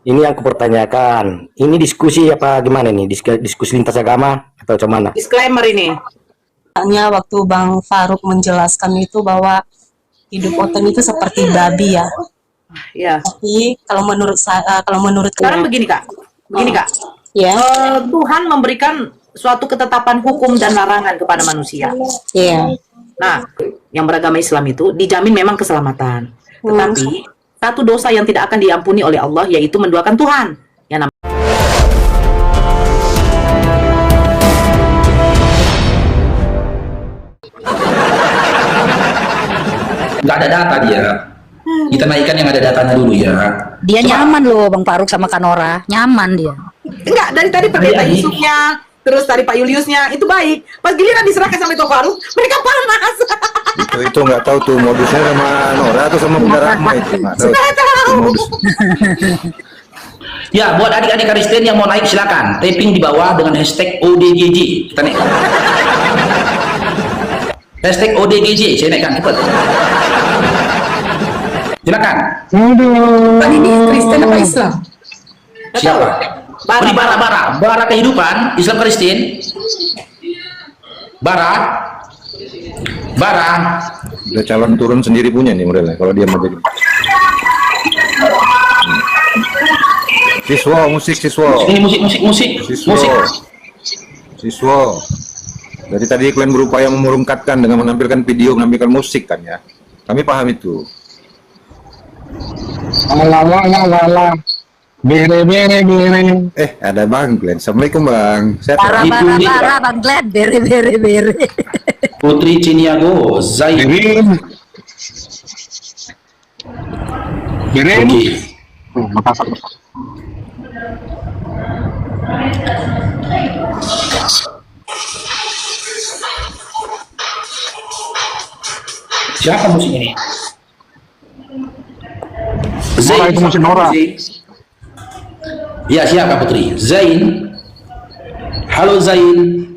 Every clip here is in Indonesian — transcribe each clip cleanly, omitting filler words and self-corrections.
Ini yang kupertanyakan. Ini diskusi apa gimana nih? Diskusi lintas agama atau cuman? Disclaimer ini. Hanya waktu Bang Faruk menjelaskan itu bahwa hidup Oten itu seperti babi ya. Ya. Tapi kalau menurut saya, kalau menurut Sekarang begini Kak. ya, Tuhan memberikan suatu ketetapan hukum dan larangan kepada manusia. ya, Nah, yang beragama Islam itu dijamin memang keselamatan. Tetapi satu dosa yang tidak akan diampuni oleh Allah yaitu menduakan Tuhan. Yang namanya nggak ada data dia. Kita naikkan yang ada datanya dulu ya. Dia nyaman loh Bang Faruk sama Kanora, nyaman dia. enggak dari tadi pendeta Iya, iya. Yusufnya, terus tadi Pak Juliusnya itu baik. Pas giliran diserahkan sama Ito Faruk, mereka panas. Itu nggak tahu tuh modusnya sama Nora atau sama Bunda Rahma itu nggak tahu. Nggak tahu. Modus. Ya, buat adik-adik Kristen yang mau naik silakan. Taping di bawah dengan hashtag ODGJ. Kita naik. Hashtag ODGJ, saya naikkan cepat. Silakan. Ini Kristen apa Islam? Siapa? Bara kehidupan Islam Kristen. Bara. Udah calon turun sendiri punya nih modelnya kalau dia mau jadi. Siswa musik siswa. Ini musik. Siswa. Dari tadi kalian berupaya memurungkatkan dengan menampilkan video, menampilkan musik kan ya. Kami paham itu. Ala bere. Ada Bang Glenn. Assalamualaikum Bang. Sehat Bara Bang? Itu dia. bara Bang Glad, bere. Putri Ciniago, Zain. Bere. Oke. Makassar. Siapa musik ini? Nora, itu musik Nora. Ya, siapa Putri? Zain. Halo Zain.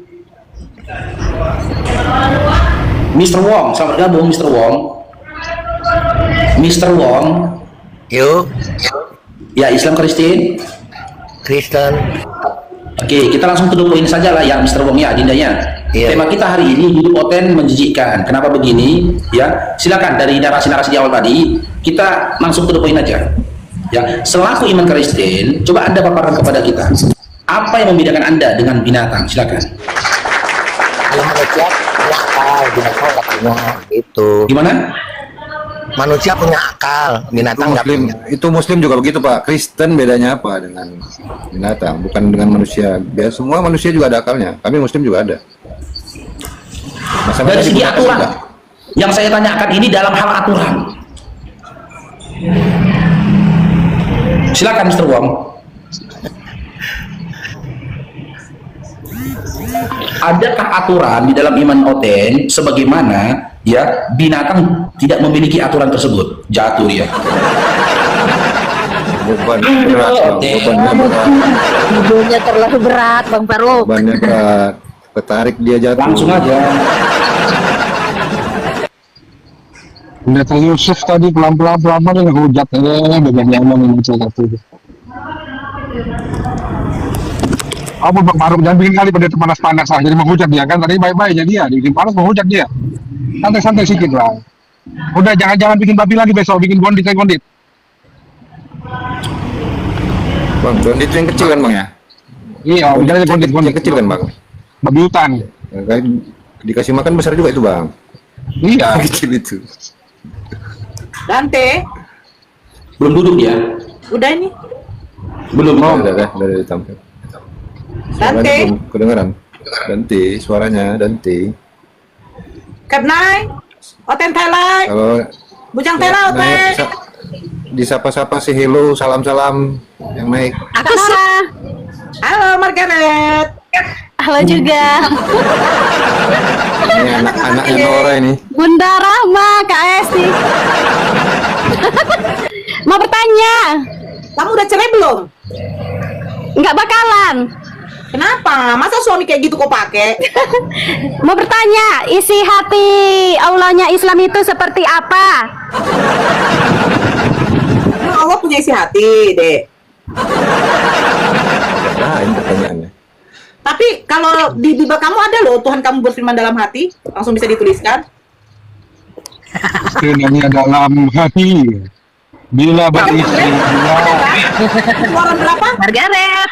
Mr. Wong, selamat gabung Mr. Wong. Mr. Wong. Yuk, Ya, Islam Kristen. Kristen. Oke, kita langsung ke poin saja lah ya Mr. Wong ya, adindanya. Iya. Tema kita hari ini hidup Oten menjijikkan. Kenapa begini? Ya, silakan dari narasi-narasi di awal tadi kita langsung ke poin aja. Ya, selaku iman Kristen, coba Anda paparkan kepada kita. Apa yang membedakan Anda dengan binatang? Silakan. Kalau manusia punya akal, binatang nggak punya. Itu. Gimana? Manusia punya akal, binatang nggak Muslim, punya. itu Muslim juga begitu Pak. Kristen bedanya apa dengan binatang? Bukan dengan manusia. Biar semua manusia juga ada akalnya. Kami Muslim juga ada. Dari segi aturan, yang saya tanyakan ini dalam hal aturan. Silakan Mr. Wong. Adakah aturan di dalam iman Oten sebagaimana ya binatang tidak memiliki aturan tersebut? Jatuh ya. Beban berat, Bang. Bebannya berat. Hidupnya terlalu berat Bang Faruk. Bebannya berat. Ketarik dia jatuh. Langsung aja. Pendeta Yusuf tadi pelan-pelan dia ngehujat bagian nyaman ini cerita itu. Apa Bang Faruk jangan bikin kali pendeta panas-panas lah, jadi menghujat dia kan tadi baik-baik jadi dia bikin panas menghujat dia. Santai-santai sedikit lah. Udah jangan bikin babi lagi besok, bikin gondit. Bang, gondit yang kecil kan Bang ya? Iya, udah gondit Yang kecil kan Bang? babi hutan. Ya, kan dikasih makan besar juga itu Bang. Iya. Kecil itu. Dante, Belum duduk ya? udah ini. Belum. Udah ditampil. Suaranya Dante, belum kedengaran. Dante, suaranya Dante. Kapnai, Oten Thailand, Kalau Bujang Thailand, naik, Oten. disapa-sapa sih hello, salam-salam yang naik. Aku sih. Halo Margaret. Halo juga. Ini anak-anaknya Nora ini. Bunda Rahma, Kak Esti. Mau bertanya? Kamu udah cerai belum? Nggak bakalan. Kenapa? Masa suami kayak gitu kok pakai? Mau bertanya, isi hati Allahnya Islam itu seperti apa? Emang Allah punya isi hati, Dek. Lain pertanyaannya. Tapi kalau di Bible kamu ada loh, Tuhan kamu berfirman dalam hati, langsung bisa dituliskan. Kiranya dalam hati. Bila beristri Keluaran berapa? Margaret.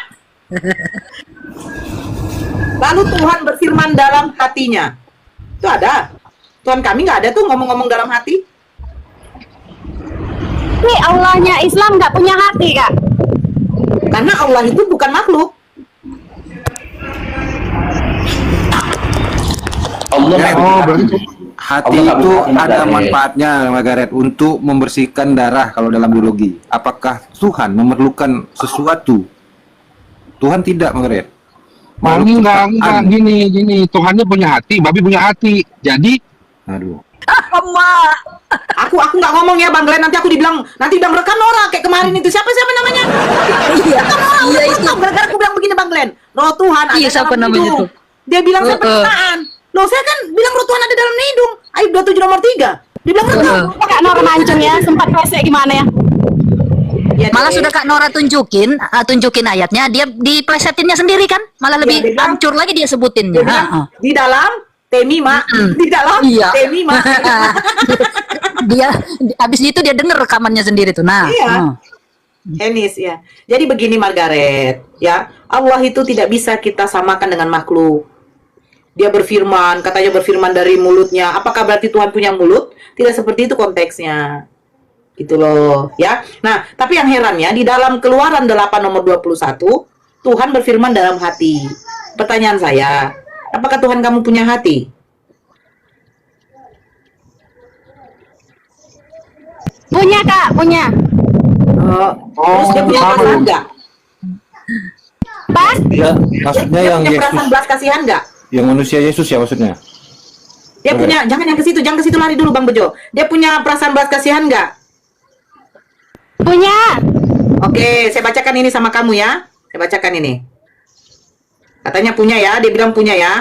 Lalu Tuhan berfirman dalam hatinya. Itu ada. Tuhan kami nggak ada tuh ngomong-ngomong dalam hati. Ini Allahnya Islam nggak punya hati, Kak. Karena Allah itu bukan makhluk. Allah Ya, oh berarti hati Allah itu nggak ada Margaret. manfaatnya, Margaret, untuk membersihkan darah kalau dalam biologi. Apakah Tuhan memerlukan sesuatu? Tuhan tidak, Margaret. Makhluk enggak ciptaan. gini Tuhannya punya hati, babi punya hati. Jadi Aduh. Aku nggak ngomong ya Bang Glenn, nanti bilang rekan Nora kayak kemarin itu siapa namanya? Iya. Iya Itu itu. gara-gara aku bilang begini Bang Glenn. Roh Tuhan ada Iya, siapa dalam namanya hidung. tuh? Dia bilang saya penistaan. Loh, saya kan bilang roh Tuhan ada dalam hidung. Ayub 27 nomor 3. Dia bilang rekan. Kak Nora mancung ya, sempat pesek gimana ya? Ya, Malah Dek. sudah Kak Nora tunjukin ayatnya, dia diplesetinnya sendiri kan? Malah lebih dia bilang- hancur lagi dia sebutinnya. Dia bilang, Ha-ha. di dalam Temima, di dalam Iya. Temima. Dia habis itu dia denger rekamannya sendiri tuh. Nah, Iya. Henis ya. Jadi begini Margaret, ya. Allah itu tidak bisa kita samakan dengan makhluk. Dia berfirman, katanya berfirman dari mulutnya. Apakah berarti Tuhan punya mulut? Tidak seperti itu konteksnya. Gitu loh, ya. Nah, tapi yang herannya di dalam Keluaran 8 nomor 21, Tuhan berfirman dalam hati. Pertanyaan saya, apakah Tuhan kamu punya hati? Punya, Kak, punya. Terus dia punya sama perasaan dong. nggak? Pas? Ya, maksudnya Dia yang punya Yesus, perasaan belas kasihan nggak? yang manusia Yesus ya maksudnya. Dia punya, jangan ke situ lari dulu Bang Bejo. Dia punya perasaan belas kasihan nggak? Punya. Oke, saya bacakan ini sama kamu ya. Saya bacakan ini. Katanya punya ya, dia bilang punya ya.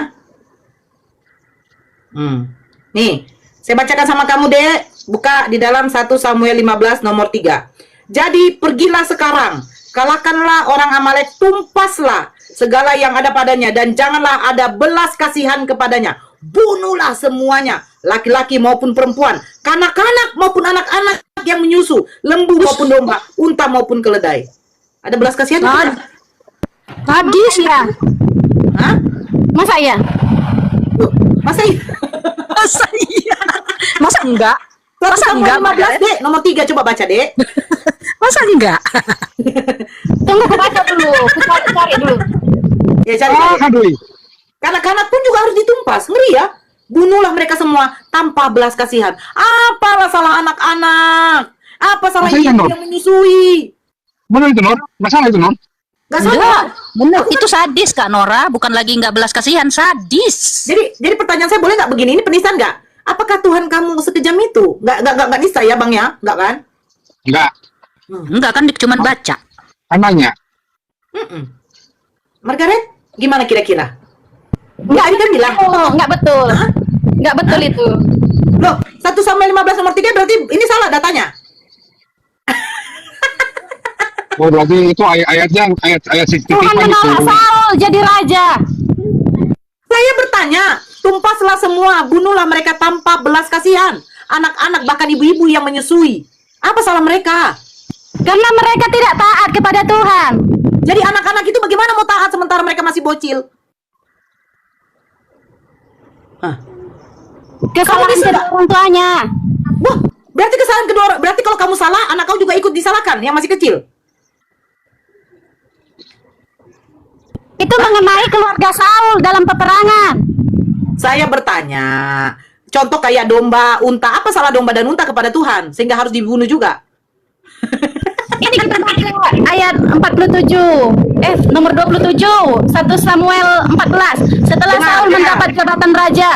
Nih, saya bacakan sama kamu Dek. Buka di dalam 1 Samuel 15 nomor 3. Jadi pergilah sekarang, kalahkanlah orang Amalek, tumpaslah segala yang ada padanya, dan janganlah ada belas kasihan kepadanya. Bunuhlah semuanya, laki-laki maupun perempuan, kanak-kanak maupun anak-anak yang menyusu, lembu maupun domba, unta maupun keledai. Ada belas kasihan? tidak? Hadis ya. Hah? Masa ya? Loh, masa Masa iya? Masa enggak? Masa enggak? 15 Dek, nomor 3 coba baca Dek. Masa enggak? Tunggu aku baca dulu, aku cari dulu. Ya cari. aduh. Kanak-kanak pun juga harus ditumpas. Ngeri ya. Bunuhlah mereka semua tanpa belas kasihan. Apa salah anak-anak? Apa salah Masa iya, ibu Nur? yang menyusui? Benar itu Nur, nggak salah itu Nur. Gak Enggak, salah. bener. Itu sadis Kak Nora, bukan lagi enggak belas kasihan, sadis. Jadi pertanyaan saya boleh nggak begini? Ini penistaan nggak? Apakah Tuhan kamu sekejam itu? Nggak nista ya Bang ya? Nggak kan? Enggak, Enggak kan cuma baca. kan nanya. Margaret, gimana kira-kira? Enggak, Tadi kan bilang. Oh, enggak betul. Enggak betul itu. Loh, 1 Samuel 15 nomor 3 berarti ini salah datanya. Oh berarti itu ayat-ayatnya ayat Tuhan titipan itu. menolak Saul jadi raja. Saya bertanya, tumpaslah semua, bunuhlah mereka tanpa belas kasihan. Anak-anak bahkan ibu-ibu yang menyusui. Apa salah mereka? Karena mereka tidak taat kepada Tuhan. Jadi anak-anak itu bagaimana mau taat sementara mereka masih bocil? Hah? Kesalahan bisa kedua orang tuanya. Wah, berarti kesalahan kedua orang. Berarti kalau kamu salah, anak kau juga ikut disalahkan yang masih kecil. Itu mengenai keluarga Saul dalam peperangan. Saya bertanya, contoh kayak domba, unta, apa salah domba dan unta kepada Tuhan sehingga harus dibunuh juga? Ini kita baca ayat 47. Nomor 27. 1 Samuel 14. Setelah Dengar, Saul dengar. mendapat jabatan raja.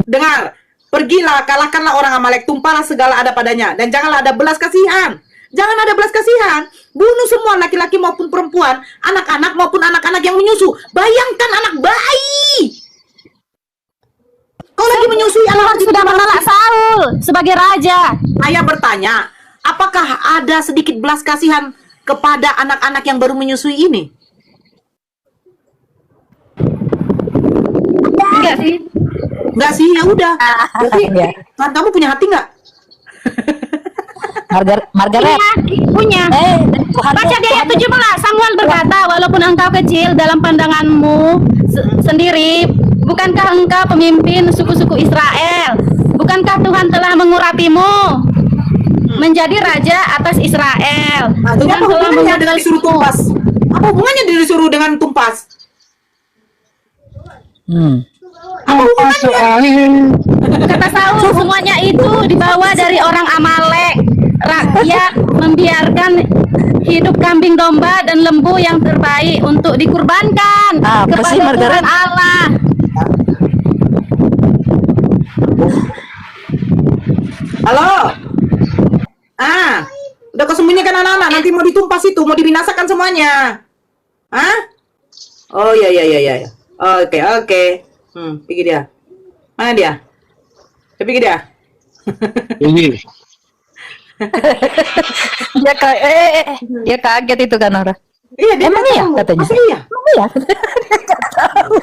Dengar, pergilah, kalahkanlah orang Amalek, tumpahlah segala ada padanya, dan janganlah ada belas kasihan. Jangan ada belas kasihan. Bunuh semua laki-laki maupun perempuan, anak-anak maupun anak-anak yang menyusu. Bayangkan anak bayi. Kau lagi menyusui Tuhan anak sudah menolak Saul sebagai raja. Saya bertanya, apakah ada sedikit belas kasihan kepada anak-anak yang baru menyusui ini? Enggak sih. Enggak sih, ya udah. Berarti Iya. Tuhan kamu punya hati nggak? Margaret. Punya. Tuhan Baca di ayat 17, Samuel berkata, walaupun engkau kecil dalam pandanganmu sendiri, bukankah engkau pemimpin suku-suku Israel? Bukankah Tuhan telah mengurapimu menjadi raja atas Israel? Nah, jadi Tuhan apa telah hubungannya dengan disuruh mengurapimu. tumpas? Apa hubungannya disuruh dengan tumpas? Apa hubungannya? Kata Saul, semuanya itu dibawa dari orang Amalek. Rakyat membiarkan hidup kambing domba dan lembu yang terbaik untuk dikurbankan Apa sih, kepada Margaret? Tuhan Allah. Halo? Udah kau sembunyikan anak-anak, nanti mau ditumpas itu, mau dibinasakan semuanya. Hah? Oh iya. Oke. Pergi dia. Mana dia? Pergi dia. Ini. Dia kaget itu kan Nora. Iya, dia Emang nggak iya tahu. katanya? Masa iya? Emang iya? Nggak tahu.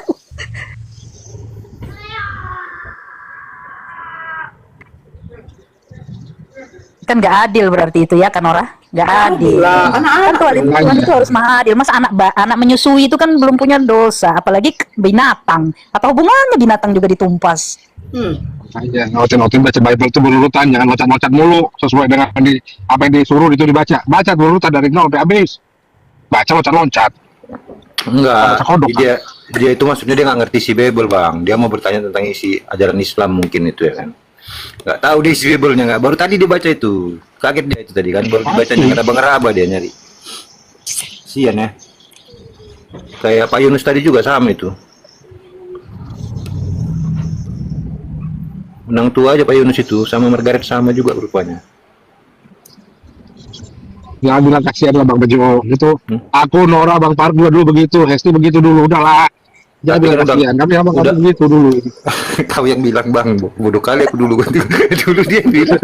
Kan nggak adil berarti itu ya kan Nora? Nggak adil. Lah, Kan anak-anak. Tuhan itu harus maha adil. Masa anak menyusui itu kan belum punya dosa, apalagi binatang. Apa hubungannya binatang juga ditumpas? Aja ngotin baca Bible itu berurutan, jangan loncat-loncat mulu sesuai dengan apa yang disuruh itu dibaca. Baca berurutan dari nol sampai habis. Baca loncat-loncat. Enggak, Baca kodok, dia itu maksudnya dia nggak ngerti isi Bible bang. Dia mau bertanya tentang isi ajaran Islam mungkin itu ya kan. Nggak tahu dia isi Bible-nya nggak. Baru tadi dia baca itu, kaget dia itu tadi kan. Baru dibacanya ngeraba-ngeraba dia nyari. Sian ya. Kayak Pak Yunus tadi juga sama itu. Menang tua aja Pak Yunus itu, sama Margaret sama juga rupanya. Jangan bilang kasihan lah Bang Bejo gitu. Aku Nora Bang Park dulu begitu, Hesti begitu dulu, udahlah. Jangan bilang Udah- kasihan, kami abang udah. kamu begitu dulu. Kau yang bilang bang, bodoh kali aku dulu dulu dia yang bilang.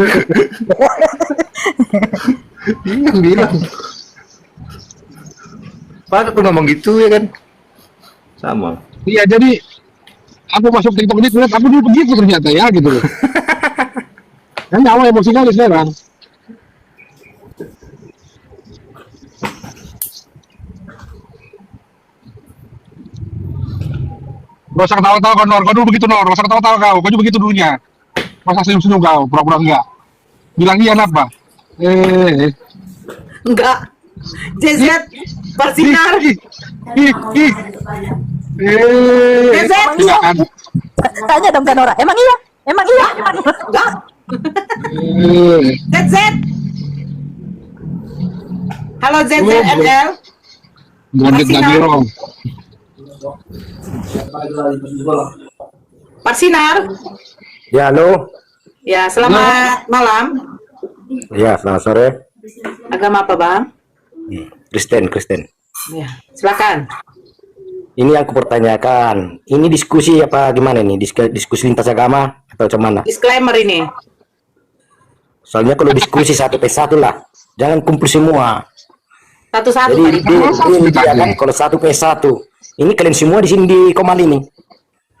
Dia yang bilang. Pak aku ngomong gitu ya kan, sama. Iya jadi aku masuk TikTok ini lihat aku dulu begitu ternyata ya gitu loh. Kan nyawa emosi kali sekarang. Gak usah ketawa-tawa kau Nor, kau dulu begitu Nor, gak usah ketawa-tawa kau juga begitu dulunya. Masa senyum-senyum kau, pura-pura enggak. Bilang iya apa? Enggak. JZ bersinar. Ih. JZ. Iya kan? Tanya dong kan Nora. Emang iya? Emang iya? Enggak. Eh. ZZ. Halo ZZNL. Gondet lagi Rom. Parsinar. Ya, halo. Ya, selamat malam. Ya, selamat sore. Agama apa, Bang? Kristen. Ya, silakan. Ini yang kupertanyakan. Ini diskusi apa gimana nih? Diskusi lintas agama atau macam mana? Disclaimer ini. Soalnya kalau diskusi satu pe satu lah. Jangan kumpul semua. Satu-satu Jadi tadi. dia kan kalau satu pe satu. Ini kalian semua di sini di Komal ini.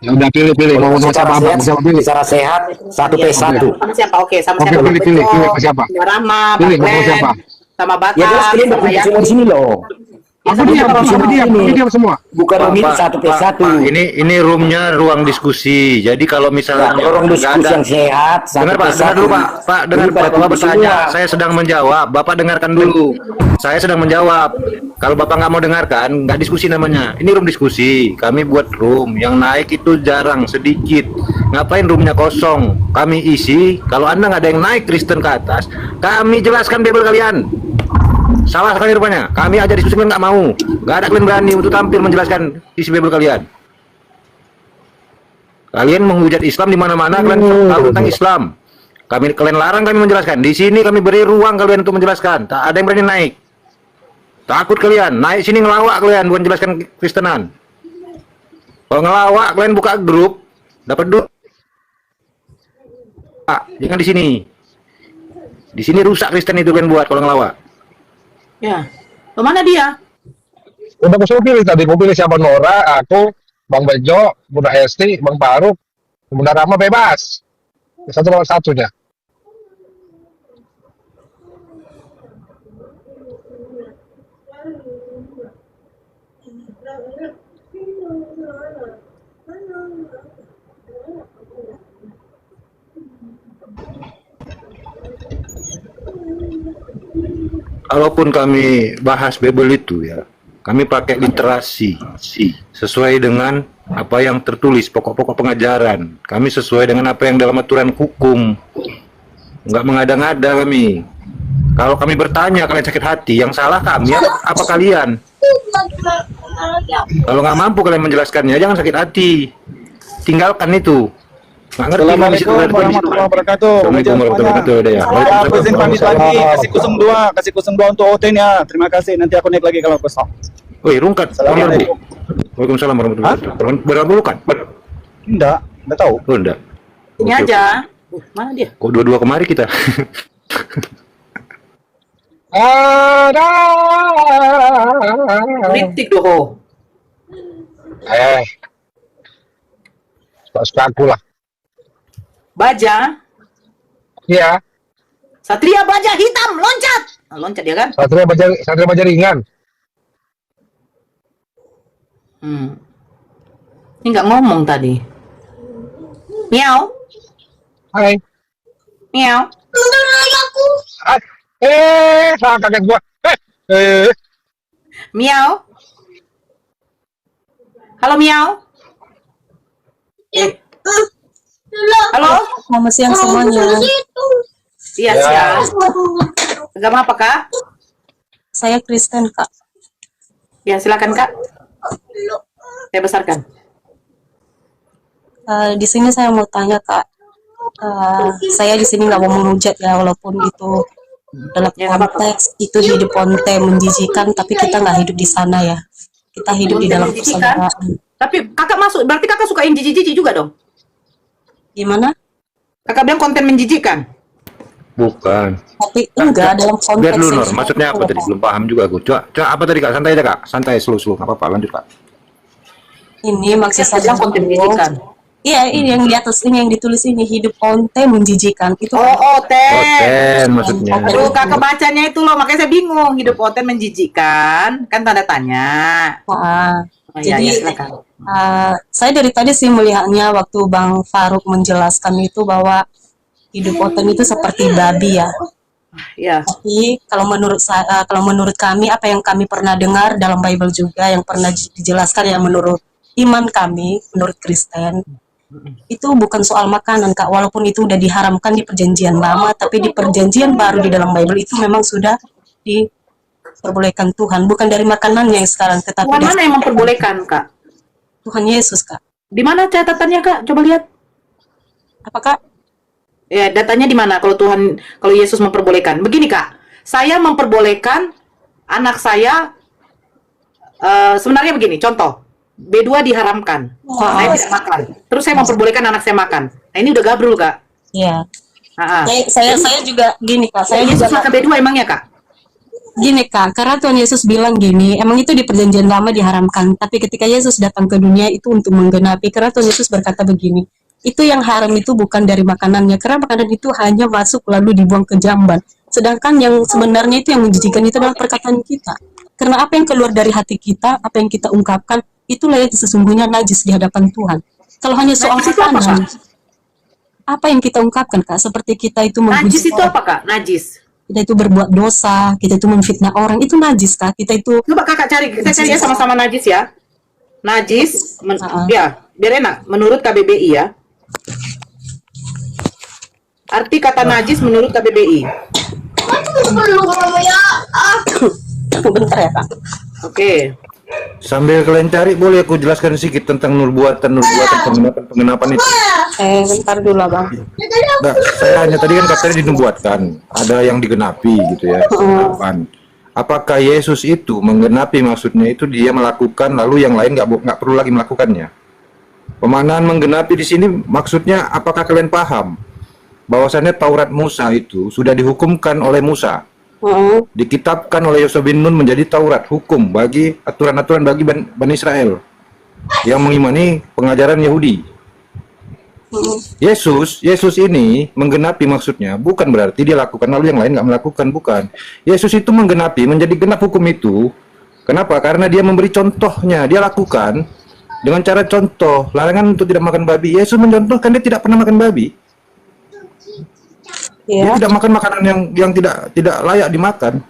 Ya udah pilih mau Kalau sama apa? Siapa pilih? secara sehat satu pe satu. Sama siapa? Oke, sama Oke, siapa? pilih Bejo, ke siapa? Mbak Rahma, Pilih, Bang mau Glenn, siapa? sama Batak, Ya jelas kalian sama berkumpul semua di sini loh. Aku diam, aku diam semua. Bukan room ini satu pe satu. Ini roomnya ruang diskusi. Jadi kalau misalnya Orang nggak diskusi ada- yang sehat satu Dengar pe Pak, dengar satu. dulu Pak. Pak, dengar Ini Pak. pada Bapak kumpul bertanya, semua. saya sedang menjawab. Bapak dengarkan dulu. Saya sedang menjawab. Kalau Bapak nggak mau dengarkan, nggak diskusi namanya. Ini room diskusi. Kami buat room. Yang naik itu jarang, sedikit. Ngapain roomnya kosong? Kami isi. Kalau Anda nggak ada yang naik Kristen ke atas, kami jelaskan Bible kalian. Salah sekali rupanya. Kami aja diskusi kalian nggak mau. Nggak ada kalian berani untuk tampil menjelaskan isi Bible kalian. Kalian menghujat Islam di mana-mana, kalian tahu tentang Islam. Kalian larang kami menjelaskan. Di sini kami beri ruang kalian untuk menjelaskan. Tak ada yang berani naik. Takut kalian naik sini ngelawak kalian bukan jelaskan Kristenan. Kalau ngelawak kalian buka grup dapat duit. Jangan di sini. Di sini rusak Kristen itu kalian buat kalau ngelawak. Ya. Loh, mana dia? Udah aku suruh pilih tadi, aku pilih siapa Nora, aku, Bang Bejo, Bunda Hesti, Bang Faruk, Bunda Rama bebas. Satu lawan satunya. Kalaupun kami bahas Bible itu ya, kami pakai literasi sesuai dengan apa yang tertulis, pokok-pokok pengajaran. Kami sesuai dengan apa yang dalam aturan hukum. Nggak mengada-ngada kami. Kalau kami bertanya kalian sakit hati, yang salah kami apa kalian? Kalau nggak mampu kalian menjelaskannya, jangan sakit hati. Tinggalkan itu. Nggak ngerti kami situ. Assalamualaikum warahmatullahi wabarakatuh. Assalamualkum warahmatullahi wabarakatuh. Ya. Aku izin pamit lagi, kasih 02 untuk OTN ya. Terima kasih, nanti aku naik lagi kalau kosong. Woi, Rungkat. Assalamualaikum. Waalaikumsalam warahmatullahi wabarakatuh. Berapa kan? Enggak tahu. Oh, enggak. Ini Oke, aja. Mana dia? kok dua-dua kemari kita? Ada. Kritik doho. Suka aku lah. Baja. Iya, Satria baja hitam, loncat. Nah, loncat dia kan? Satria Baja ringan. Ini nggak ngomong tadi. Miau. Hai. Miau. Kaget gua. Miau. Halo Miau. Halo. Selamat siang semuanya. Iya siang. Agama apa Kak? Saya Kristen, Kak. Ya silakan Kak. Saya besarkan. Di sini saya mau tanya, Kak. Saya di sini nggak mau menghujat ya, walaupun itu dalam konteks itu hidup onte menjijikan, tapi kita nggak hidup di sana ya. Kita hidup di dalam persaudaraan. Tapi kakak masuk, berarti kakak suka yang jijik-jijik juga dong? Gimana? Kakak bilang konten menjijikkan? Bukan. Tapi enggak dalam konteks. Biar dulu, Nur. Maksudnya apa tadi? Belum paham juga aku. Coba apa tadi, Kak? Santai aja, Kak. Santai, slow. Nggak apa-apa, lanjut, Kak. Ini maksud saya bilang konten menjijikkan. Iya, ini yang di atas ini yang ditulis ini hidup onte menjijikan. Itu Oten maksudnya. Aduh, kakak bacanya itu loh, makanya saya bingung. Hidup oten menjijikkan, kan tanda tanya. Jadi, silakan. saya dari tadi sih melihatnya waktu Bang Faruk menjelaskan itu bahwa hidup oten itu seperti babi ya. Ya. Tapi kalau menurut saya, kalau menurut kami apa yang kami pernah dengar dalam Bible juga yang pernah dijelaskan ya menurut iman kami, menurut Kristen, itu bukan soal makanan Kak, walaupun itu udah diharamkan di perjanjian lama, tapi di perjanjian baru di dalam Bible itu memang sudah diperbolehkan Tuhan, bukan dari makanannya yang sekarang, tetapi Tuhan mana yang memperbolehkan Kak? Tuhan Yesus Kak. Di mana catatannya Kak? Coba lihat. Apa Kak? Ya, datanya di mana kalau Yesus memperbolehkan? Begini Kak, saya memperbolehkan anak saya, sebenarnya begini, contoh. B2 diharamkan, saya tidak makan. Terus saya memperbolehkan anak saya makan. Nah ini udah gabrul Kak. Iya. Saya juga gini Kak. Saya Yesus juga makan B2 emangnya Kak? Gini Kak, karena Tuhan Yesus bilang gini, emang itu di perjanjian lama diharamkan, tapi ketika Yesus datang ke dunia itu untuk menggenapi, karena Tuhan Yesus berkata begini, itu yang haram itu bukan dari makanannya, karena makanan itu hanya masuk lalu dibuang ke jamban. Sedangkan yang sebenarnya itu yang menjijikan itu adalah perkataan kita. Karena apa yang keluar dari hati kita, apa yang kita ungkapkan, itulah yang sesungguhnya najis di hadapan Tuhan. Kalau hanya soal makanan, apa yang kita ungkapkan Kak? Seperti kita itu najis itu apa Kak? Najis. Kita itu berbuat dosa, kita itu memfitnah orang, itu najis Kak. Kita itu. Coba Kakak cari, kita cari ya sama-sama najis ya. Najis, ya biar enak. Menurut KBBI ya. Arti kata najis menurut KBBI. Bentar ya Kak. Oke. Sambil kalian cari, boleh aku jelaskan sedikit tentang nubuatan penggenapan itu. Bentar dulu Bang. Nah, saya hanya tadi kan katanya dinubuatkan, ada yang digenapi gitu ya. Penggenapan. Apakah Yesus itu menggenapi, maksudnya itu dia melakukan lalu yang lain nggak perlu lagi melakukannya? Pemaknaan menggenapi di sini maksudnya apakah kalian paham bahwasannya Taurat Musa itu sudah dihukumkan oleh Musa Heeh. Dikitabkan oleh Yosua bin Nun menjadi Taurat, hukum bagi aturan-aturan bagi Bani Israel yang mengimani pengajaran Yahudi. Yesus ini menggenapi, maksudnya bukan berarti dia lakukan lalu yang lain nggak melakukan, bukan. Yesus itu menggenapi, menjadi genap hukum itu. Kenapa? Karena dia memberi contohnya, dia lakukan dengan cara contoh, larangan untuk tidak makan babi. Yesus mencontohkan dia tidak pernah makan babi. Dia Ya. tidak makan makanan yang tidak layak dimakan.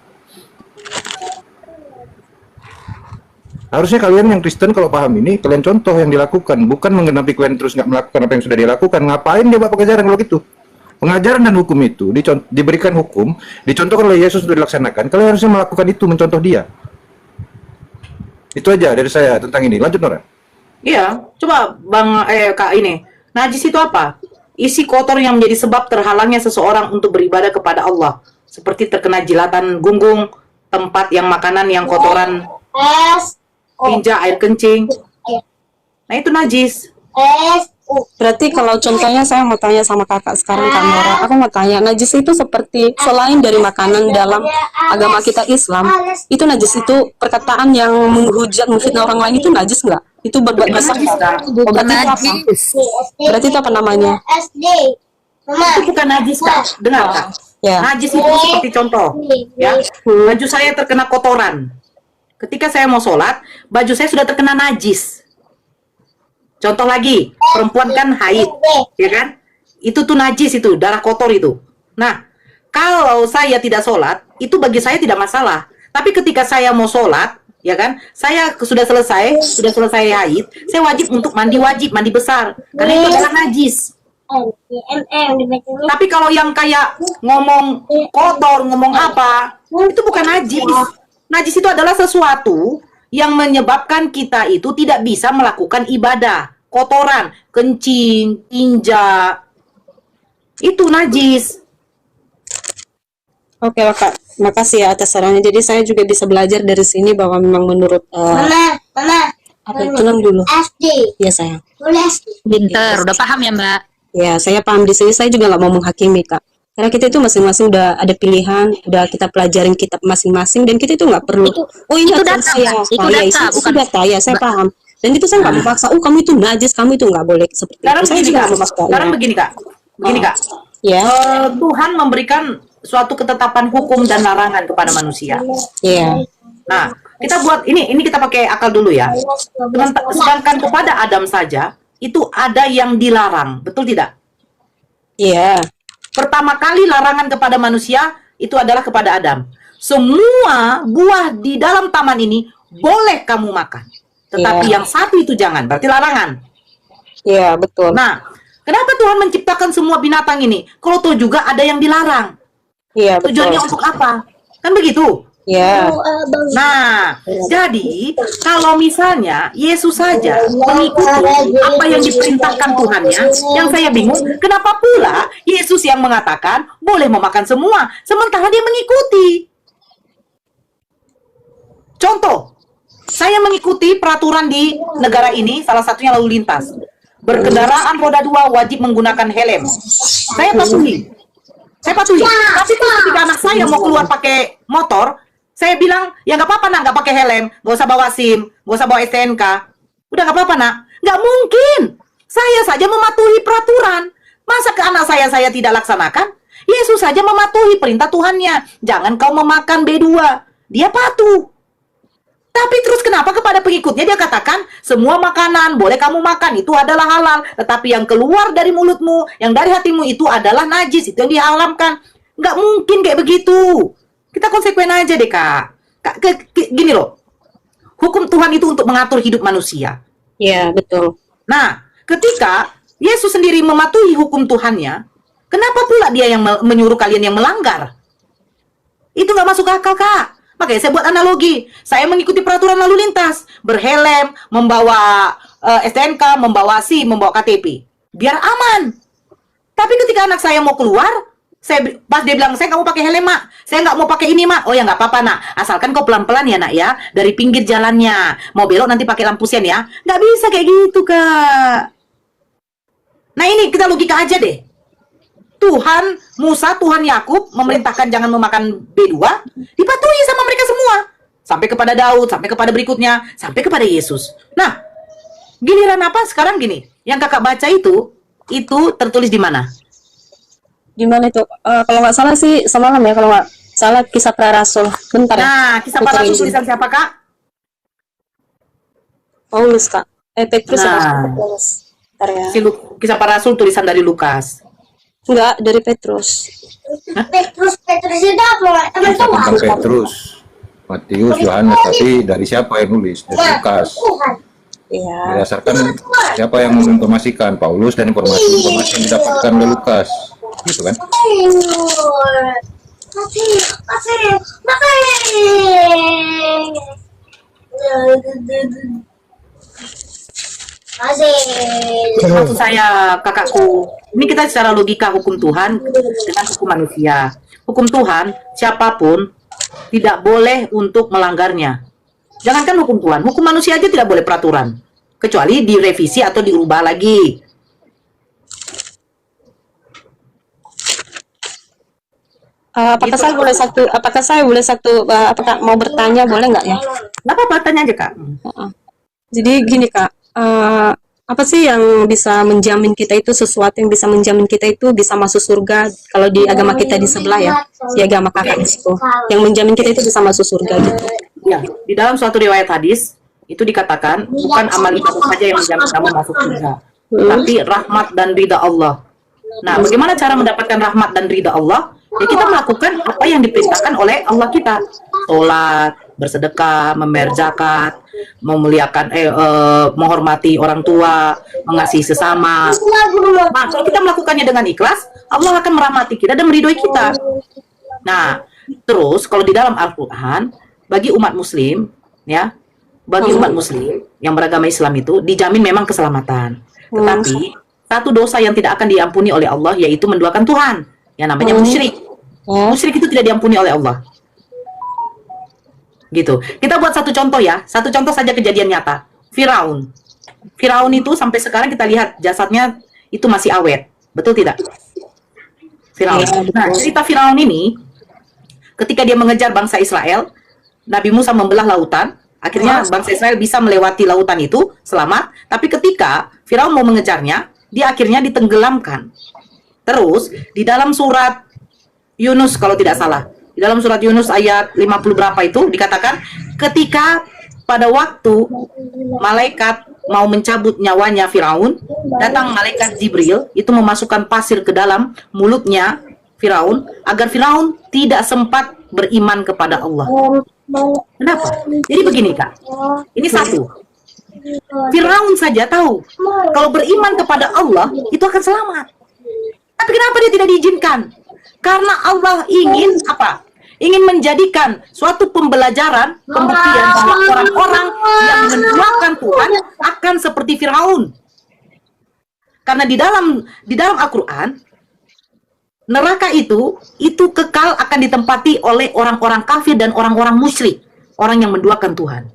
Harusnya kalian yang Kristen kalau paham ini, kalian contoh yang dilakukan, bukan menggenapi kalian terus nggak melakukan apa yang sudah dilakukan. Ngapain dia bawa pengajaran kalau gitu? Pengajaran dan hukum itu diberikan hukum, dicontohkan oleh Yesus untuk dilaksanakan. Kalian harusnya melakukan itu, mencontoh dia. Itu aja dari saya tentang ini. Lanjut, Nora. Iya, coba Kak ini. Najis itu apa? Isi kotor yang menjadi sebab terhalangnya seseorang untuk beribadah kepada Allah. Seperti terkena jilatan gunggung, tempat yang makanan yang kotoran, tinja, air kencing. Nah itu najis. Berarti kalau contohnya saya mau tanya sama kakak sekarang, Kak Nora, aku mau tanya, najis itu seperti selain dari makanan dalam agama kita Islam, itu najis itu perkataan yang menghujat, memfitnah orang lain itu najis nggak? Itu berbuat dosa nggak? Oh, berarti itu apa? Berarti itu apa namanya? Itu bukan najis, Kak. Dengar, Kak. Ya. Najis itu seperti contoh, ya. Baju saya terkena kotoran. Ketika saya mau sholat, baju saya sudah terkena najis. Contoh lagi, perempuan kan haid, ya kan? Itu tuh najis itu, darah kotor itu. Nah, kalau saya tidak sholat, itu bagi saya tidak masalah. Tapi ketika saya mau sholat, ya kan? Saya sudah selesai haid, saya wajib untuk mandi besar. Karena itu adalah najis. Tapi kalau yang kayak ngomong kotor, ngomong apa, itu bukan najis. Najis itu adalah sesuatu yang menyebabkan kita itu tidak bisa melakukan ibadah. Kotoran, kencing, tinja, itu najis. Oke, Kak. Makasih ya atas sarannya. Jadi saya juga bisa belajar dari sini bahwa memang menurut apa tenang dulu. Ya sayang. Pinter, udah paham ya Mbak? Ya, saya paham di sini. Saya juga nggak mau menghakimi, Kak. Karena kita itu masing-masing udah ada pilihan, udah kita pelajarin kitab masing-masing, dan kita itu nggak perlu. Ini itu aturan data, saya. Kak. Itu Oh, ya, data, itu bukan- data ya, saya paham. Dan itu saya nggak memaksa. Oh, kamu itu najis, kamu itu nggak boleh seperti Sekarang itu. Saya begini, juga Kak. nggak memaksa. Sekarang Ya. begini, Kak. Begini, Kak. Ya. Tuhan memberikan suatu ketetapan hukum dan larangan kepada manusia. Iya. Nah, kita buat ini kita pakai akal dulu ya. Sedangkan kepada Adam saja itu ada yang dilarang, betul tidak? Iya. Pertama kali larangan kepada manusia itu adalah kepada Adam. Semua buah di dalam taman ini boleh kamu makan. Tetapi yang satu itu jangan, berarti larangan. Iya, betul. Nah, kenapa Tuhan menciptakan semua binatang ini? Kalau toh juga ada yang dilarang. Iya, betul. Tujuannya untuk apa? Kan begitu? Iya. Nah, jadi kalau misalnya Yesus saja mengikuti apa yang diperintahkan Tuhannya, yang saya bingung, kenapa pula Yesus yang mengatakan boleh memakan semua, sementara dia mengikuti. Contoh, saya mengikuti peraturan di negara ini, salah satunya lalu lintas. Berkendaraan roda 2 wajib menggunakan helm. Saya patuhi. Tapi ketika anak saya mau keluar pakai motor, saya bilang, ya nggak apa-apa nak, nggak pakai helm, nggak usah bawa SIM, nggak usah bawa STNK. Udah nggak apa-apa nak. Nggak mungkin. Saya saja mematuhi peraturan. Masa ke anak saya tidak laksanakan? Yesus saja mematuhi perintah Tuhannya. Jangan kau memakan B2. Dia patuh. Tapi terus kenapa kepada pengikutnya dia katakan, semua makanan boleh kamu makan, itu adalah halal. Tetapi yang keluar dari mulutmu, yang dari hatimu itu adalah najis, itu yang diharamkan. Nggak mungkin kayak begitu. Kita konsekuen aja deh, Kak. Gini loh, hukum Tuhan itu untuk mengatur hidup manusia. Iya, betul. Nah, ketika Yesus sendiri mematuhi hukum Tuhannya, kenapa pula dia yang menyuruh kalian yang melanggar? Itu nggak masuk akal, Kak. Makanya saya buat analogi. Saya mengikuti peraturan lalu lintas. Berhelm, membawa STNK, membawa SIM, membawa KTP. Biar aman. Tapi ketika anak saya mau keluar, pas dia bilang, saya nggak mau pakai helm, mak. Saya nggak mau pakai ini, mak. Oh ya nggak apa-apa, nak. Asalkan kau pelan-pelan ya, nak ya. Dari pinggir jalannya. Mau belok nanti pakai lampu sen ya. Nggak bisa kayak gitu, Kak. Nah ini kita logika aja deh. Tuhan Musa, Tuhan Yakub memerintahkan jangan memakan B2, dipatuhi sama mereka semua. Sampai kepada Daud, sampai kepada berikutnya, sampai kepada Yesus. Nah, giliran apa sekarang gini? Yang kakak baca itu tertulis di mana? Di mana itu? Kalau nggak salah sih semalam ya, kalau nggak salah Kisah Para Rasul. Bentar ya. Nah, Kisah Para Rasul tulisan siapa, Kak? Paulus, Kak. Petrus Nah. apa? Paulus. Bentar ya. Kisah Para Rasul tulisan dari Lukas. Enggak, dari Petrus. Petrus itu apa? Teman-teman. Tentang Petrus, Matius, Yohanes, tapi dari siapa yang nulis? Dari Lukas. Iya. Berdasarkan siapa yang menginformasikan, Paulus, dan informasi yang didapatkan oleh Lukas, gitu kan? Maksud saya, kakakku, ini kita secara logika hukum Tuhan dengan hukum manusia. Hukum Tuhan, siapapun tidak boleh untuk melanggarnya. Jangankan hukum Tuhan, hukum manusia aja tidak boleh peraturan. Kecuali direvisi atau diubah lagi. Apakah saya boleh satu apakah mau bertanya, boleh nggak ya? Nggak apa-apa, tanya aja, Kak. Jadi gini, Kak, apa sih yang bisa menjamin kita itu, sesuatu yang bisa menjamin kita itu bisa masuk surga? Kalau di agama kita di sebelah ya, di agama kakak di situ, yang menjamin kita itu bisa masuk surga gitu. Ya, di dalam suatu riwayat hadis itu dikatakan bukan amal ibadah saja yang menjamin kamu masuk surga, tapi rahmat dan ridha Allah. Nah, bagaimana cara mendapatkan rahmat dan ridha Allah? Ya, kita melakukan apa yang diperintahkan oleh Allah kita. Sholat, bersedekah, membayar zakat, memuliakan, menghormati orang tua, mengasihi sesama. Nah, kalau kita melakukannya dengan ikhlas, Allah akan merahmati kita dan meridhoi kita. Nah, terus kalau di dalam Al-Quran, bagi umat Muslim, ya, bagi umat Muslim yang beragama Islam itu dijamin memang keselamatan. Tetapi satu dosa yang tidak akan diampuni oleh Allah yaitu menduakan Tuhan, yang namanya musyrik. Musyrik itu tidak diampuni oleh Allah. Gitu. Kita buat satu contoh ya, satu contoh saja kejadian nyata. Firaun. Firaun itu sampai sekarang kita lihat jasadnya itu masih awet. Betul tidak? Firaun. Nah, cerita Firaun ini ketika dia mengejar bangsa Israel, Nabi Musa membelah lautan, akhirnya bangsa Israel bisa melewati lautan itu selamat, tapi ketika Firaun mau mengejarnya, dia akhirnya ditenggelamkan. Terus di dalam surat Yunus kalau tidak salah, di dalam surat Yunus ayat 50 berapa itu dikatakan ketika pada waktu malaikat mau mencabut nyawanya Firaun, datang malaikat Jibril itu memasukkan pasir ke dalam mulutnya Firaun agar Firaun tidak sempat beriman kepada Allah. Kenapa? Jadi begini, Kak. Ini satu. Firaun saja tahu kalau beriman kepada Allah itu akan selamat. Tapi kenapa dia tidak diizinkan? Karena Allah ingin apa? Ingin menjadikan suatu pembelajaran, pembuktian bahwa orang-orang yang menduakan Tuhan akan seperti Firaun. Karena di dalam Al-Qur'an, neraka itu kekal akan ditempati oleh orang-orang kafir dan orang-orang musyrik, orang yang menduakan Tuhan.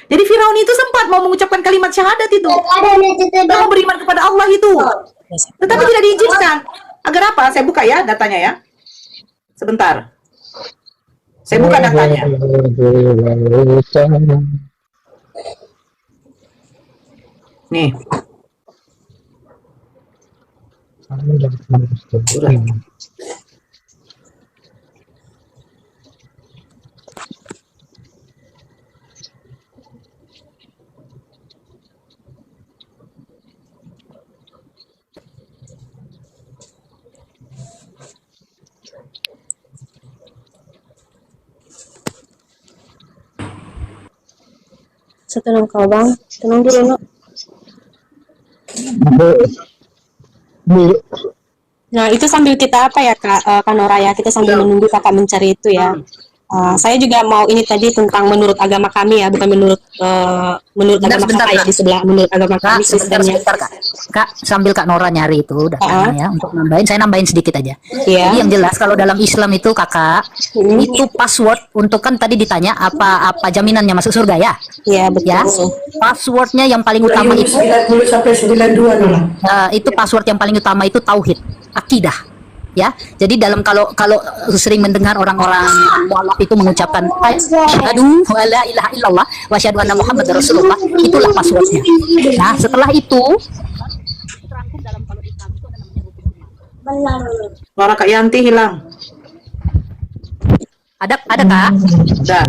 Jadi Firaun itu sempat mau mengucapkan kalimat syahadat itu, mau beriman kepada Allah itu, tetapi tidak diizinkan. Agar apa? Saya buka ya datanya ya. Sebentar. Saya buka datanya. Nih. Tenang kau bang, tenang dulu no. Nah itu sambil kita apa ya Kak Kanora ya, kita sambil menunggu kakak mencari itu ya. Saya juga mau ini tadi tentang menurut agama kami ya, bukan menurut agama Sebentar, kakak ya, Kak. di sebelah menurut agama Kak, kami sebentar, Kristennya. Kak. Kak, sambil Kak Nora nyari itu datanya ya untuk nambahin, saya nambahin sedikit aja. Iya. Jadi yang jelas kalau dalam Islam itu Kakak, itu password untuk kan tadi ditanya apa jaminannya masuk surga ya? Iya, betul. Ya. Passwordnya yang paling utama itu 90 sampai 92 dulu. itu password yang paling utama itu tauhid, akidah. Ya, jadi dalam kalau sering mendengar orang-orang mualaf itu mengucapkan asyhadu wa la ilaha illallah wa asyhadu anna muhammadar rasulullah, itulah passwordnya. Nah, setelah itu terangkum dalam kalau Islam itu ada namanya rukun iman. Suara Kak Yanti hilang. Ada Kak? Udah.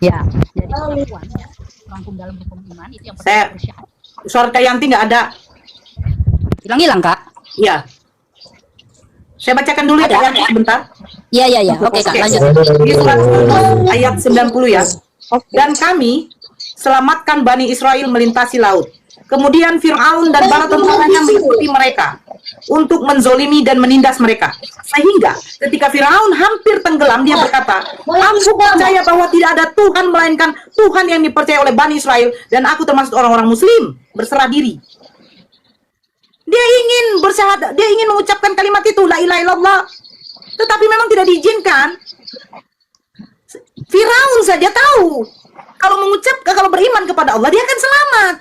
Ya, jadi pengakuan ya, terangkum dalam rukun iman itu yang Saya- pertama bersyahadat. Suara Kak Yanti nggak ada. Hilang-hilang Kak? Iya. Saya bacakan dulu ya Kak Yanti sebentar. Iya. Oke Kak, lanjut. Di surat Yunus ayat 90 ya. Dan kami selamatkan Bani Israel melintasi laut. Kemudian Fir'aun dan bala tentaranya mengikuti mereka untuk menzolimi dan menindas mereka. Sehingga ketika Fir'aun hampir tenggelam, dia berkata, aku percaya bahwa tidak ada Tuhan melainkan Tuhan yang dipercaya oleh Bani Israel, dan aku termasuk orang-orang Muslim, berserah diri. Dia ingin bersyahadat, dia ingin mengucapkan kalimat itu, la ilaha illallah. Tetapi memang tidak diizinkan. Firaun saja tahu kalau beriman kepada Allah dia akan selamat.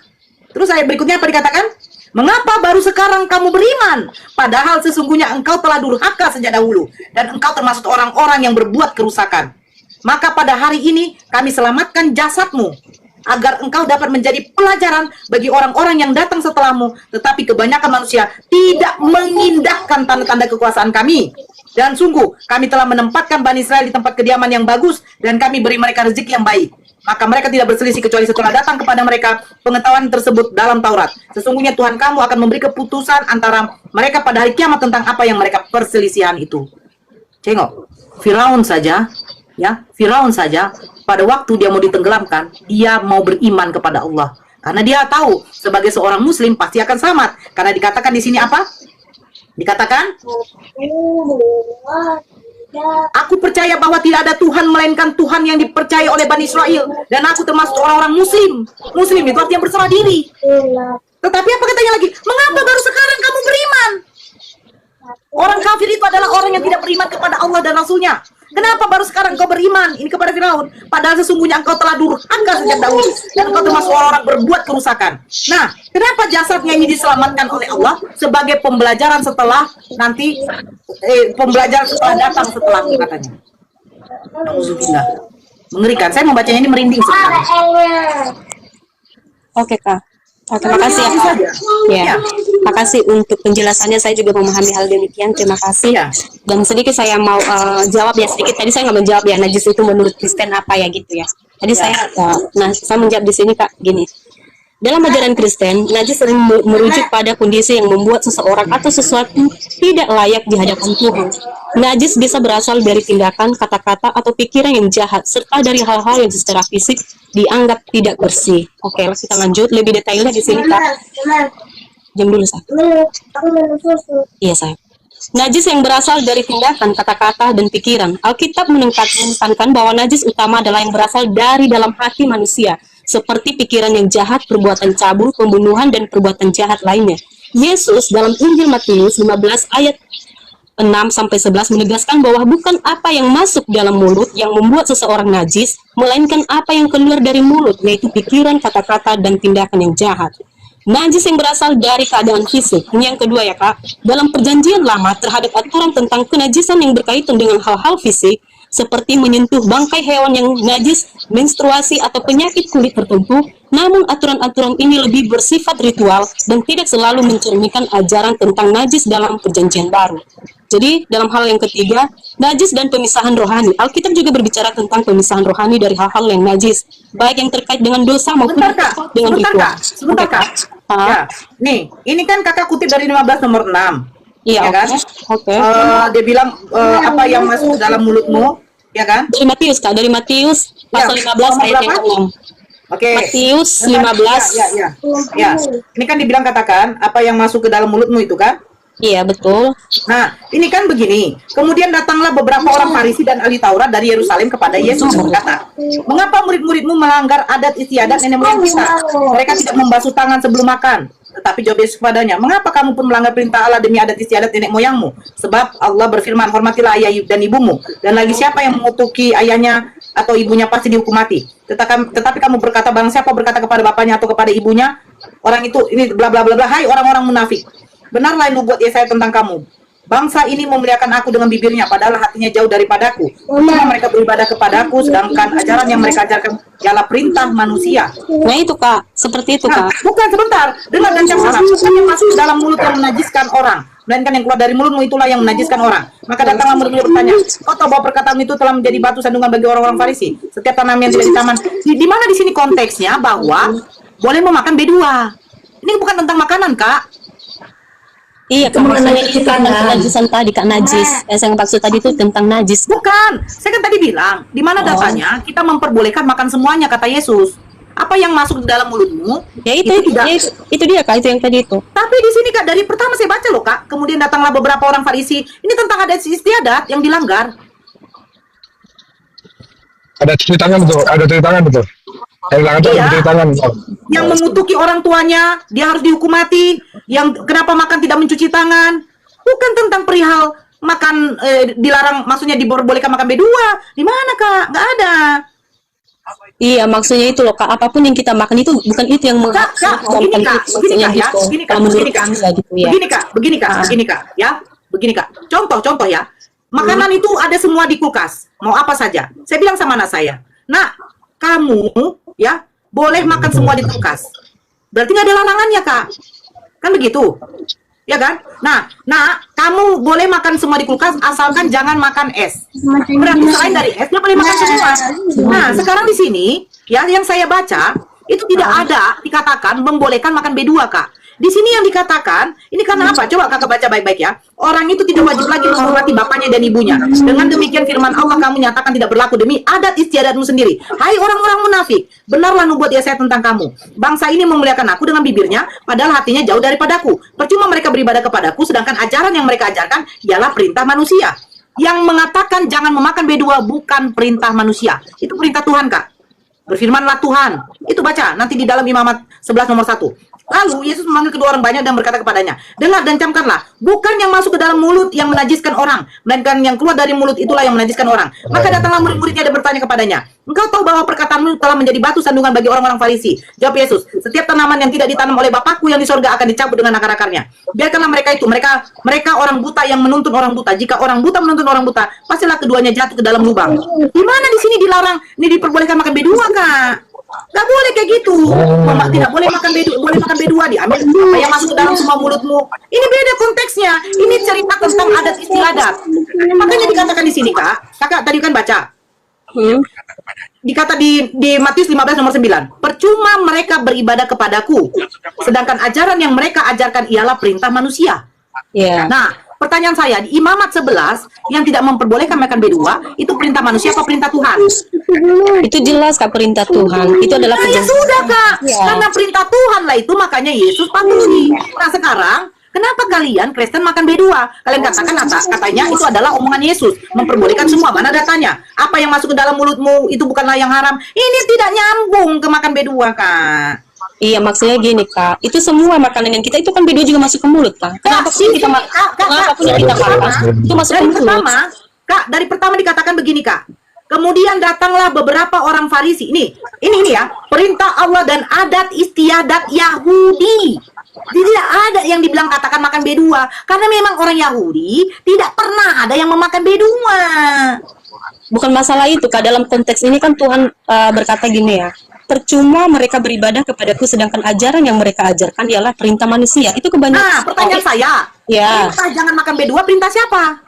Terus ayat berikutnya apa dikatakan? Mengapa baru sekarang kamu beriman? Padahal sesungguhnya engkau telah durhaka sejak dahulu dan engkau termasuk orang-orang yang berbuat kerusakan. Maka pada hari ini kami selamatkan jasadmu agar engkau dapat menjadi pelajaran bagi orang-orang yang datang setelahmu, tetapi kebanyakan manusia tidak mengindahkan tanda-tanda kekuasaan kami. Dan sungguh, kami telah menempatkan Bani Israel di tempat kediaman yang bagus, dan kami beri mereka rezeki yang baik. Maka mereka tidak berselisih kecuali setelah datang kepada mereka pengetahuan tersebut dalam Taurat. Sesungguhnya Tuhan kamu akan memberi keputusan antara mereka pada hari kiamat tentang apa yang mereka perselisihan itu. Tengok, Firaun saja pada waktu dia mau ditenggelamkan, dia mau beriman kepada Allah. Karena dia tahu sebagai seorang muslim pasti akan selamat. Karena dikatakan di sini apa? Dikatakan, aku percaya bahwa tidak ada Tuhan melainkan Tuhan yang dipercaya oleh Bani Israel, dan aku termasuk orang-orang muslim. Muslim itu artinya berserah diri. Tetapi apa katanya lagi? Mengapa baru sekarang kamu beriman? Orang kafir itu adalah orang yang tidak beriman kepada Allah dan Rasulnya. Kenapa baru sekarang kau beriman ini kepada Firaun? Padahal sesungguhnya engkau telah durhaka sejak dahulu dan engkau termasuk orang-orang berbuat kerusakan. Nah, kenapa jasadnya ini diselamatkan oleh Allah sebagai pembelajaran setelah nanti pembelajaran setelah datang setelah katanya. Alhamdulillah. Mengerikan. Saya membacanya ini merinding sekarang. Oke Kak. Terima kasih ya. Terima kasih untuk penjelasannya. Saya juga memahami hal demikian. Terima kasih. Dan sedikit saya mau jawab ya sedikit. Tadi saya nggak menjawab ya najis itu menurut Kristen apa ya gitu ya. Tadi saya menjawab di sini Kak gini. Dalam ajaran Kristen, najis sering merujuk pada kondisi yang membuat seseorang atau sesuatu tidak layak di hadapan Tuhan. Najis bisa berasal dari tindakan, kata-kata, atau pikiran yang jahat, serta dari hal-hal yang secara fisik dianggap tidak bersih. Oke, kita lanjut lebih detailnya di sini Kak. Jam dulu saya. Iya saya. Najis yang berasal dari tindakan, kata-kata, dan pikiran. Alkitab menekankan bahwa najis utama adalah yang berasal dari dalam hati manusia, seperti pikiran yang jahat, perbuatan cabul, pembunuhan, dan perbuatan jahat lainnya. Yesus dalam Injil Matius 15 ayat 6-11 menegaskan bahwa bukan apa yang masuk dalam mulut yang membuat seseorang najis, melainkan apa yang keluar dari mulut, yaitu pikiran, kata-kata, dan tindakan yang jahat. Najis yang berasal dari keadaan fisik. Ini yang kedua ya Kak. Dalam perjanjian lama terhadap aturan tentang kenajisan yang berkaitan dengan hal-hal fisik, seperti menyentuh bangkai hewan yang najis, menstruasi, atau penyakit kulit tertentu, namun aturan-aturan ini lebih bersifat ritual dan tidak selalu mencerminkan ajaran tentang najis dalam perjanjian baru. Jadi, dalam hal yang ketiga, najis dan pemisahan rohani. Alkitab juga berbicara tentang pemisahan rohani dari hal-hal yang najis, baik yang terkait dengan dosa maupun dengan ritual. Sebentar Kak. Ya, nih, ini kan kakak kutip dari 15 nomor 6. Iya, ya kan? Oke. Dia bilang apa yang masuk ke dalam mulutmu, ya kan? Dari Matius Kak, dari Matius pasal 15 ayat yang ke-6. Oke. Matius 15. Ya. Ini kan dibilang katakan apa yang masuk ke dalam mulutmu itu kan? Iya, betul. Nah, ini kan begini. Kemudian datanglah beberapa orang Farisi dan ahli Taurat dari Yerusalem kepada Yesus berkata, "Mengapa murid-muridmu melanggar adat istiadat nenek moyang kita? Mereka tidak membasuh tangan sebelum makan." Tetapi jawab Yesus kepadanya, "Mengapa kamu pun melanggar perintah Allah demi adat istiadat nenek moyangmu? Sebab Allah berfirman, hormatilah ayah dan ibumu. Dan lagi siapa yang mengutuki ayahnya atau ibunya pasti dihukum mati. Tetapi kamu berkata, barang siapa berkata kepada bapaknya atau kepada ibunya, orang itu ini bla bla bla bla, hai orang-orang munafik. Benarlah yang membuat Yesaya tentang kamu. Bangsa ini memuliakan aku dengan bibirnya, padahal hatinya jauh daripadaku. Cuma mereka beribadah kepadaku, sedangkan ajaran yang mereka ajarkan ialah perintah manusia." Nah itu Kak, seperti itu Kak. Bukan, sebentar. Dengar dan camkan. Bukan yang masuk ke dalam mulut yang menajiskan orang, melainkan yang keluar dari mulutmu itulah yang menajiskan orang. Maka datanglah murid-murid bertanya, "Kau tahu bahwa perkataan itu telah menjadi batu sandungan bagi orang-orang Farisi? Setiap tanaman yang tidak ditaman." Di mana di sini konteksnya bahwa boleh memakan B2? Ini bukan tentang makanan, Kak. Iya, Kak, maksudnya itu tentang kenajisan tadi, Kak, najis. Yang saya maksud tadi itu tentang najis. Bukan, saya kan tadi bilang, di mana datanya kita memperbolehkan makan semuanya, kata Yesus. Apa yang masuk di dalam mulutmu, Ya itu tidak. itu dia Kak, itu yang tadi itu. Tapi di sini Kak, dari pertama saya baca loh Kak, kemudian datanglah beberapa orang Farisi. Ini tentang adat istiadat yang dilanggar. Ada cuci tangan betul, ada cuci tangan betul. Yang bilang itu ada cuci tangan betul. Yang mengutuki orang tuanya, dia harus dihukum mati. Yang kenapa makan tidak mencuci tangan, bukan tentang perihal makan dilarang, maksudnya diperbolehkan makan B2. Di mana Kak? Nggak ada. Iya, maksudnya itu loh Kak, apapun yang kita makan itu bukan itu yang Kak, begini Kak, begini Kak ya, begini Kak, begini Kak, begini Kak, begini Kak, begini Kak, ya, begini Kak. Contoh ya, makanan itu ada semua di kulkas, mau apa saja. Saya bilang sama anak saya, "Nak, kamu ya boleh makan semua di kulkas. Berarti nggak ada larangannya Kak, kan begitu, ya kan? Nah, kamu boleh makan semua di kulkas asalkan jangan makan es. Berarti selain dari es, dia boleh makan semua. Nah, sekarang di sini, ya yang saya baca itu tidak ada dikatakan membolehkan makan B2 Kak. Di sini yang dikatakan, ini karena apa? Coba Kakak baca baik-baik ya. Orang itu tidak wajib lagi menghormati bapaknya dan ibunya. Dengan demikian firman Allah kamu nyatakan tidak berlaku demi adat istiadatmu sendiri. Hai orang-orang munafik, benarlah nubuat Yesaya tentang kamu. Bangsa ini memuliakan aku dengan bibirnya, padahal hatinya jauh daripadaku. Percuma mereka beribadah kepadaku, sedangkan ajaran yang mereka ajarkan ialah perintah manusia. Yang mengatakan jangan memakan B2 bukan perintah manusia. Itu perintah Tuhan Kak. Berfirmanlah Tuhan. Itu baca nanti di dalam Imamat 11 nomor 1. Lalu Yesus memanggil kedua orang banyak dan berkata kepadanya, "Dengar dan camkanlah, bukan yang masuk ke dalam mulut yang menajiskan orang, melainkan yang keluar dari mulut itulah yang menajiskan orang." Maka datanglah murid-muridnya dan bertanya kepadanya, "Engkau tahu bahwa perkataanmu telah menjadi batu sandungan bagi orang-orang Farisi?" Jawab Yesus, "Setiap tanaman yang tidak ditanam oleh Bapakku yang di sorga akan dicabut dengan akar-akarnya. Biarkanlah mereka itu, mereka orang buta yang menuntun orang buta. Jika orang buta menuntun orang buta, pastilah keduanya jatuh ke dalam lubang." Di mana di sini dilarang, ini diperbolehkan makan B2 Kak? Nggak boleh kayak gitu. Tidak boleh makan B2, boleh makan B2, diambil apa yang masuk ke dalam semua mulutmu. Ini beda konteksnya. Ini cerita tentang adat istiadat. Makanya dikatakan di sini Kak, Kakak tadi kan baca. Dikata di Matius 15 nomor 9, "Percuma mereka beribadah kepadaku, sedangkan ajaran yang mereka ajarkan ialah perintah manusia." Iya. Nah, pertanyaan saya, di Imamat 11 yang tidak memperbolehkan makan B2, itu perintah manusia atau perintah Tuhan? Itu jelas Kak, perintah Tuhan. Itu adalah ya sudah Kak, karena perintah Tuhan lah itu, makanya Yesus patuhi. Nah sekarang, kenapa kalian Kristen makan B2? Kalian katakan katanya itu adalah omongan Yesus, memperbolehkan semua. Mana datanya? Apa yang masuk ke dalam mulutmu itu bukanlah yang haram. Ini tidak nyambung ke makan B2 Kak. Iya, maksudnya gini Kak, itu semua makanan yang kita itu kan B2 juga masuk ke mulut Kak. Kenapa pun kita makan, itu masuk ke mulut. Dari pertama dikatakan begini Kak. Kemudian datanglah beberapa orang Farisi. Ini ya, perintah Allah dan adat istiadat Yahudi. Tidak ada yang dibilang katakan makan B2, karena memang orang Yahudi tidak pernah ada yang memakan B2. Bukan masalah itu Kak, dalam konteks ini kan Tuhan berkata gini ya, "Percuma mereka beribadah kepadaku, sedangkan ajaran yang mereka ajarkan ialah perintah manusia." Itu kebanyakan. Nah, pertanyaan saya, ya. Perintah jangan makan B2, perintah siapa?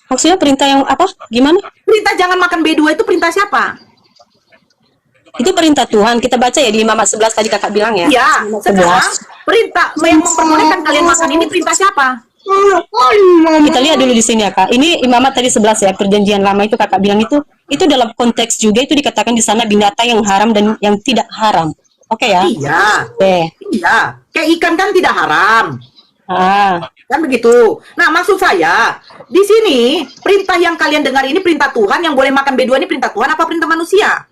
Maksudnya perintah yang apa? Gimana? Perintah jangan makan B2 itu perintah siapa? Itu perintah Tuhan. Kita baca ya di Imamat 11 tadi Kakak bilang ya. Iya, sekarang perintah yang memperbolehkan kalian makan ini perintah siapa? Kita lihat dulu di sini ya Kak. Ini Imamat tadi 11 ya, perjanjian lama itu Kakak bilang itu dalam konteks juga itu dikatakan di sana binatang yang haram dan yang tidak haram. Oke ya? Iya. Oke. Iya. Kayak ikan kan tidak haram. Kan begitu. Nah, maksud saya, di sini perintah yang kalian dengar ini perintah Tuhan, yang boleh makan B2 ini perintah Tuhan apa perintah manusia?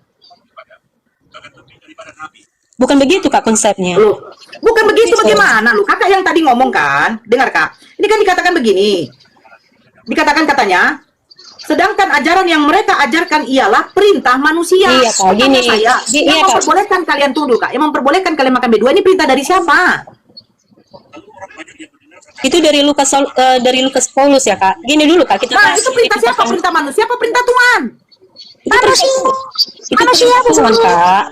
Bukan begitu Kak konsepnya. Loh, bukan begitu bagaimana lu? Kakak yang tadi ngomong kan, dengar Kak. Ini kan dikatakan begini. Dikatakan katanya, sedangkan ajaran yang mereka ajarkan ialah perintah manusia. Iya Kak, gini. Saya, yang memperbolehkan kalian tunduk Kak, yang memperbolehkan kalian makan B2 ini perintah dari siapa? Itu dari Lukas Paulus ya Kak. Gini dulu Kak, kita Nah, itu perintah siapa? Perintah manusia apa perintah Tuhan? Itu perintah Tuhan Kak.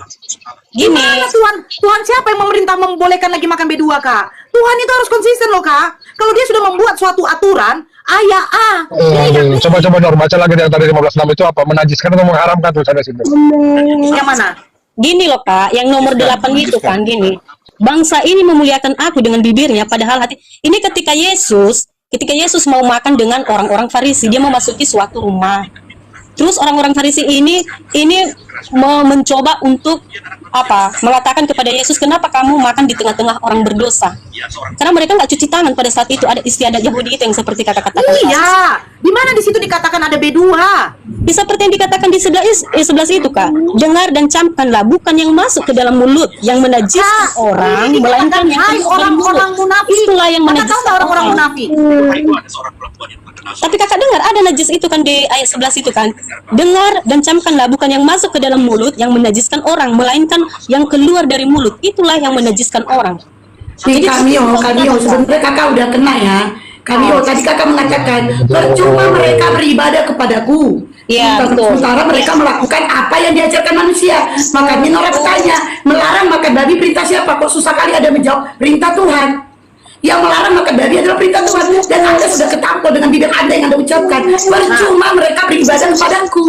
Gini. Gimana Tuhan siapa yang memerintah membolehkan lagi makan B2 Kak? Tuhan itu harus konsisten loh Kak. Kalau dia sudah membuat suatu aturan, Coba Nur, baca lagi yang tadi 15:6 itu apa? Menajiskan atau mengharamkan tulisannya situ? Yang mana? Gini loh Kak, yang nomor 8 itu kan gini. Bangsa ini memuliakan aku dengan bibirnya, padahal hati. Ini ketika Yesus mau makan dengan orang-orang Farisi, dia memasuki suatu rumah. Terus orang-orang Farisi ini mencoba untuk mengatakan kepada Yesus, kenapa kamu makan di tengah-tengah orang berdosa? Karena mereka nggak cuci tangan pada saat itu. Ada istiadat Yahudi itu yang seperti kakak katakan. Iya, di mana di situ dikatakan ada B2? Seperti yang dikatakan di sebelah itu Kak. Dengar dan camkanlah, bukan yang masuk ke dalam mulut yang menajiskan orang, melainkan yang orang-orang munafik. Itulah yang menajiskan orang munafik. Tapi kakak dengar ada najis itu kan di ayat 11 itu kan. Dengar dan camkanlah, bukan yang masuk ke dalam mulut yang menajiskan orang, melainkan yang keluar dari mulut. Itulah yang menajiskan orang. Jadi Kamio, sebenarnya kakak udah kena ya. Kamio, tadi kakak mengatakan percuma mereka beribadah kepadaku. Iya, betul. Sementara mereka melakukan apa yang diajarkan manusia. Makanya Nora bertanya, melarang makan babi perintah siapa? Kok susah kali ada menjawab perintah Tuhan. Yang melarang makan babi adalah perintah Tuhan. Dan Anda sudah ketampol dengan bibir Anda yang Anda ucapkan. Percuma mereka beribadah kepadaku.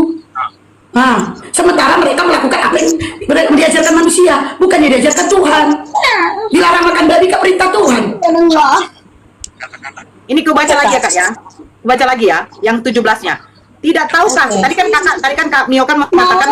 Nah, sementara mereka melakukan apa yang diajarkan manusia, bukan yang diajarkan Tuhan. Dilarang makan babi ke perintah Tuhan. Ini ku baca lagi ya Kak ya. Baca lagi ya, yang 17-nya. Tidak tahukah? Tadi kan Kak Mio kan mengatakan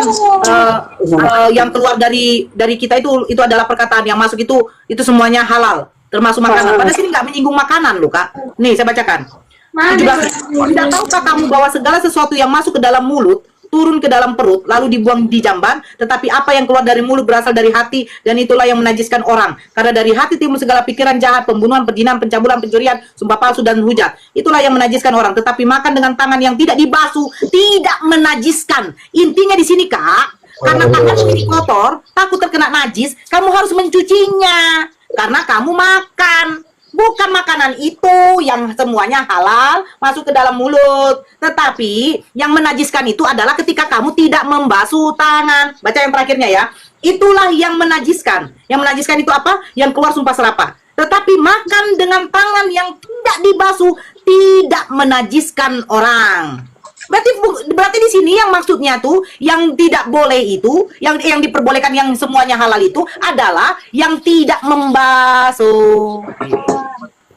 yang keluar dari kita itu adalah perkataan yang masuk itu semuanya halal, termasuk makanan. Padahal sini nggak menyinggung makanan loh Kak. Nih saya bacakan. 17. Tidak tahukah kamu bahwa segala sesuatu yang masuk ke dalam mulut turun ke dalam perut, lalu dibuang di jamban, tetapi apa yang keluar dari mulut berasal dari hati, dan itulah yang menajiskan orang. Karena dari hati timbul segala pikiran jahat, pembunuhan, perzinahan, pencabulan, pencurian, sumpah palsu, dan hujat. Itulah yang menajiskan orang. Tetapi makan dengan tangan yang tidak dibasuh tidak menajiskan. Intinya di sini Kak, karena tangan ini kotor, takut terkena najis, kamu harus mencucinya. Karena kamu makan. Bukan makanan itu yang semuanya halal masuk ke dalam mulut. Tetapi yang menajiskan itu adalah ketika kamu tidak membasuh tangan. Baca yang terakhirnya ya. Itulah yang menajiskan. Yang menajiskan itu apa? Yang keluar sumpah serapah. Tetapi makan dengan tangan yang tidak dibasuh tidak menajiskan orang. Berarti di sini yang maksudnya tuh yang tidak boleh itu, yang diperbolehkan yang semuanya halal itu adalah yang tidak membasuh.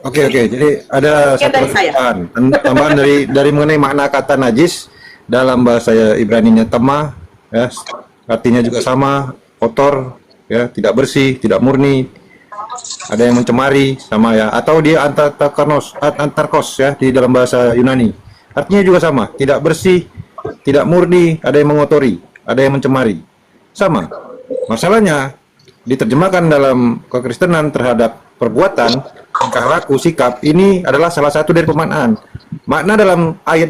Oke, jadi ada satu tambahan dari mengenai makna kata najis dalam bahasa Ibrani-nya temah, ya, artinya juga sama, kotor, ya, tidak bersih, tidak murni. Ada yang mencemari sama ya, atau dia antarkos ya di dalam bahasa Yunani. Artinya juga sama, tidak bersih, tidak murni, ada yang mengotori, ada yang mencemari. Sama. Masalahnya diterjemahkan dalam kekristenan terhadap perbuatan, tingkah laku, sikap, ini adalah salah satu dari pemaknaan. Makna dalam ayat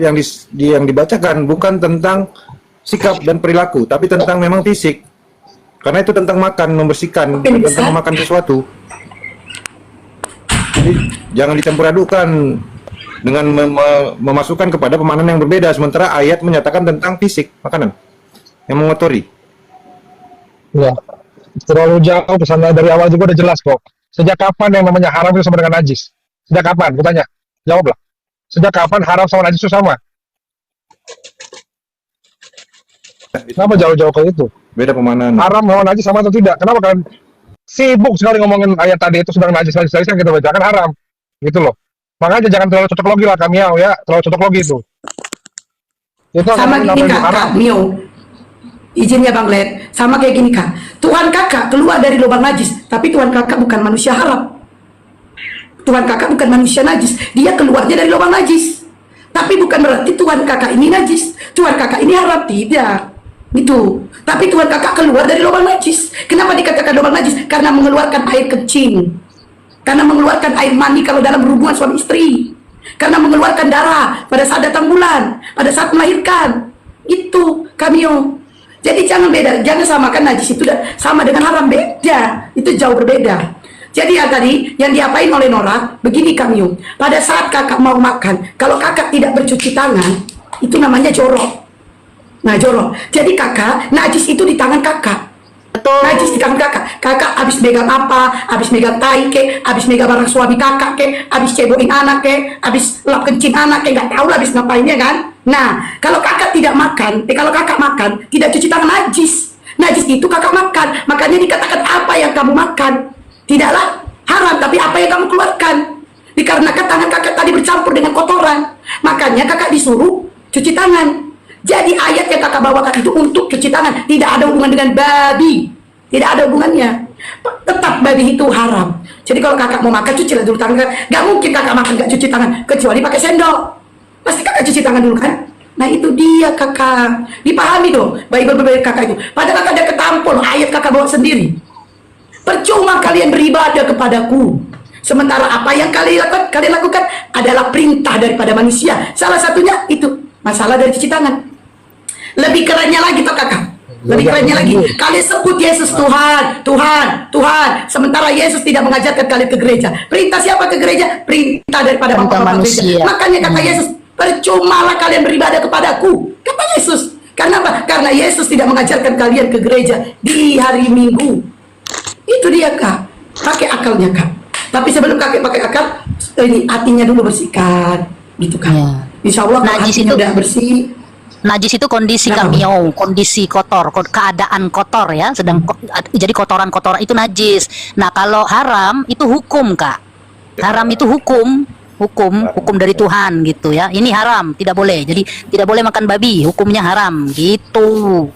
yang dibacakan bukan tentang sikap dan perilaku, tapi tentang memang fisik. Karena itu tentang makan, membersihkan, tentang memakan sesuatu. Jadi jangan dicampur adukan dengan memasukkan kepada pemaknaan yang berbeda, sementara ayat menyatakan tentang fisik makanan yang mengotori. Ya, terlalu jauh kesana. Dari awal juga udah jelas kok. Sejak kapan yang namanya haram itu sama dengan najis? Sejak kapan? Kutanya, jawablah. Sejak kapan haram sama najis itu sama? Kenapa jauh-jauh ke itu? Beda pemaknaan. Haram sama najis sama atau tidak? Kenapa kalian sibuk sekali ngomongin ayat tadi itu sedang najis kan kita bacakan haram, gitu loh. Makanya jangan terlalu cocok logi lah kami ya, terlalu cocok logi itu. Itu sama gini Kak Mio, izin ya Bang Led, sama kayak gini Kak. Tuhan kakak keluar dari lubang najis, tapi Tuhan kakak bukan manusia haram. Tuhan kakak bukan manusia najis, dia keluarnya dari lubang najis. Tapi bukan berarti Tuhan kakak ini najis, Tuhan kakak ini haram, tidak. Itu. Tapi Tuhan kakak keluar dari lubang najis. Kenapa dikatakan lubang najis? Karena mengeluarkan air kencing. Karena mengeluarkan air mani kalau dalam berhubungan suami istri. Karena mengeluarkan darah pada saat datang bulan, pada saat melahirkan. Itu kamio. Jadi jangan beda, jangan samakan najis itu sama dengan haram, beda. Itu jauh berbeda. Jadi ya tadi yang diapain oleh Nora, begini kamio. Pada saat kakak mau makan, kalau kakak tidak bercuci tangan, itu namanya jorok. Nah jorok. Jadi kakak, najis itu di tangan kakak. Betul. Najis di tangan kakak. Kakak habis megang apa? Habis megang tai ke? Habis megang barang suami kakak ke? Habis cebokin anak ke? Habis lap kencing anak ke? Nggak tahu lah habis ngapainnya kan? Nah, kalau kakak tidak makan, kalau kakak makan, tidak cuci tangan, najis. Najis itu kakak makan. Makanya dikatakan apa yang kamu makan tidaklah haram, tapi apa yang kamu keluarkan. Dikarenakan tangan kakak tadi bercampur dengan kotoran. Makanya kakak disuruh cuci tangan. Jadi ayat yang kakak bawakan itu untuk cuci tangan, tidak ada hubungan dengan babi, tidak ada hubungannya. Tetap babi itu haram. Jadi kalau kakak mau makan, cucilah dulu tangan. Gak mungkin kakak makan gak cuci tangan, kecuali pakai sendok. Pasti kakak cuci tangan dulu kan. Nah itu dia kakak, dipahami tuh Bible kakak itu. Padahal kakak ada ketampol, ayat kakak bawa sendiri. Percuma kalian beribadah kepadaku, sementara apa yang kalian lakukan adalah perintah daripada manusia. Salah satunya itu masalah dari cuci tangan. Lebih kerennya lagi toh kakak, lebih kerennya lagi, kalian sebut Yesus Tuhan, Tuhan, Tuhan, sementara Yesus tidak mengajarkan kalian ke gereja. Perintah siapa ke gereja? Perintah daripada bapak-bapak gereja. Makanya kata Yesus, percumalah kalian beribadah kepadaku, kata Yesus. Karena apa? Karena Yesus tidak mengajarkan kalian ke gereja di hari Minggu. Itu dia kak, pakai akalnya kak. Tapi sebelum kakek pakai akal, ini hatinya dulu bersihkan, gitu kan. Ya. Insya Allah najis itu udah bersih. Najis itu kondisi kondisi kotor, keadaan kotor ya. Jadi kotoran-kotoran itu najis. Nah kalau haram itu hukum kak. Haram itu hukum dari Tuhan gitu ya. Ini haram, tidak boleh. Jadi tidak boleh makan babi, hukumnya haram gitu.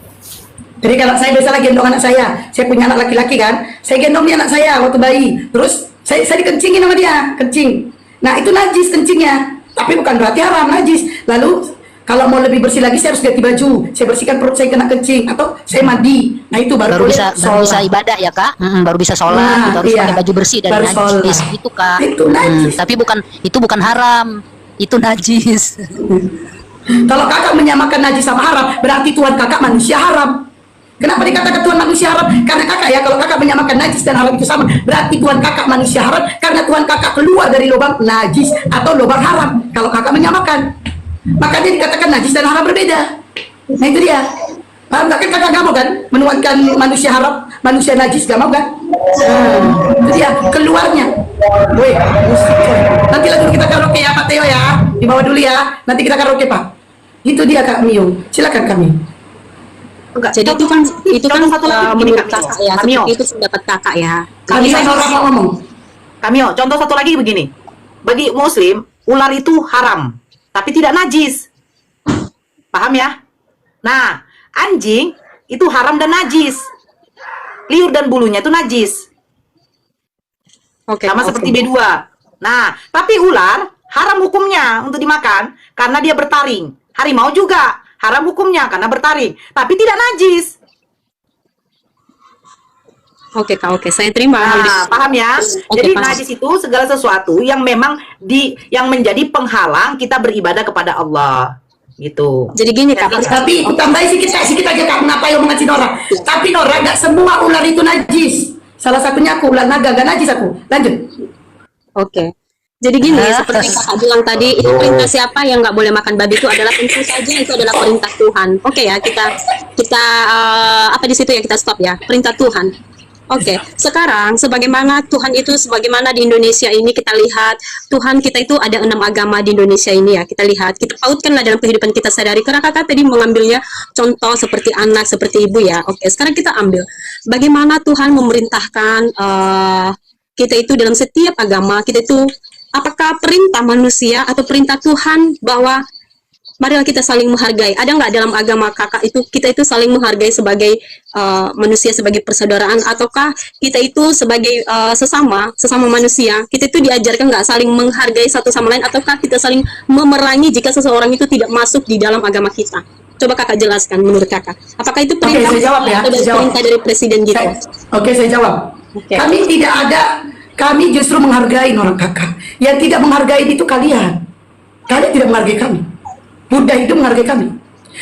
Jadi kalau saya biasa gendong anak saya punya anak laki-laki kan, saya gendong dia anak saya waktu bayi, terus saya dikencingin sama dia, kencing. Nah itu najis kencingnya, tapi bukan berarti haram, najis. Lalu kalau mau lebih bersih lagi saya harus ganti baju, saya bersihkan perut saya kena kencing, atau saya mandi. Nah itu baru bisa ibadah ya kak, baru bisa sholat, gitu, harus pakai baju bersih dari najis itu kak. Itu najis. Tapi itu bukan haram, itu najis. Kalau kakak menyamakan najis sama haram, berarti Tuhan kakak manusia haram. Kenapa dikatakan Tuhan manusia haram? Karena kakak ya, kalau kakak menyamakan najis dan haram itu sama, berarti Tuhan kakak manusia haram, karena Tuhan kakak keluar dari lubang najis atau lubang haram. Kalau kakak menyamakan, makanya dikatakan najis dan haram berbeda. Nah itu dia. Paham gak? Kan kakak gak mau kan menuankan manusia haram, manusia najis, gak mau kan? Itu dia keluarnya. Woi, nanti lagu kita karaoke ya Pak Teo ya, dibawa dulu ya. Nanti kita karaoke Pak. Itu dia Kak Mio. Silakan kami. Enggak, jadi itu kan menurut kakak ya, seperti itu pendapat kakak ya. Kami mau ngomong. Kamio, contoh satu lagi begini. Bagi Muslim, ular itu haram, tapi tidak najis. Paham ya? Nah, anjing itu haram dan najis. Liur dan bulunya itu najis. Sama seperti B2. Nah, tapi ular haram hukumnya untuk dimakan karena dia bertaring. Harimau juga haram hukumnya karena bertaring, tapi tidak najis. Oke Kak, oke, saya terima. Nah, paham ya? Jadi paham. Najis itu segala sesuatu yang memang yang menjadi penghalang kita beribadah kepada Allah. Gitu. Jadi gini Kak, tapi tambahin sedikit aja Kak, mengapa yang mengaji Nora? Tapi Nora, gak semua ular itu najis. Salah satunya aku, ular naga, gak najis aku. Lanjut. Oke. Jadi gini, seperti kakak bilang tadi, itu perintah siapa yang nggak boleh makan babi itu adalah tentu saja itu adalah perintah Tuhan. Oke ya, kita apa di situ ya, kita stop ya, perintah Tuhan. Oke, sekarang sebagaimana Tuhan itu, sebagaimana di Indonesia ini kita lihat, Tuhan kita itu ada 6 agama di Indonesia ini ya, kita lihat, kita pautkanlah dalam kehidupan kita sehari-hari, karena kakak tadi mengambilnya contoh seperti anak, seperti ibu ya. Oke, sekarang kita ambil, bagaimana Tuhan memerintahkan kita itu dalam setiap agama, kita itu apakah perintah manusia atau perintah Tuhan bahwa marilah kita saling menghargai. Ada nggak dalam agama kakak itu kita itu saling menghargai sebagai manusia, sebagai persaudaraan, ataukah kita itu sebagai sesama manusia kita itu diajarkan nggak saling menghargai satu sama lain, ataukah kita saling memerangi jika seseorang itu tidak masuk di dalam agama kita? Coba kakak jelaskan menurut kakak. Apakah itu perintah, saya jawab ya, atau saya jawab. perintah dari presiden gitu? Saya jawab. Kami tidak ada, kami justru menghargai orang kakak. Yang tidak menghargai itu kalian. Kalian tidak menghargai kami. Buddha itu menghargai kami.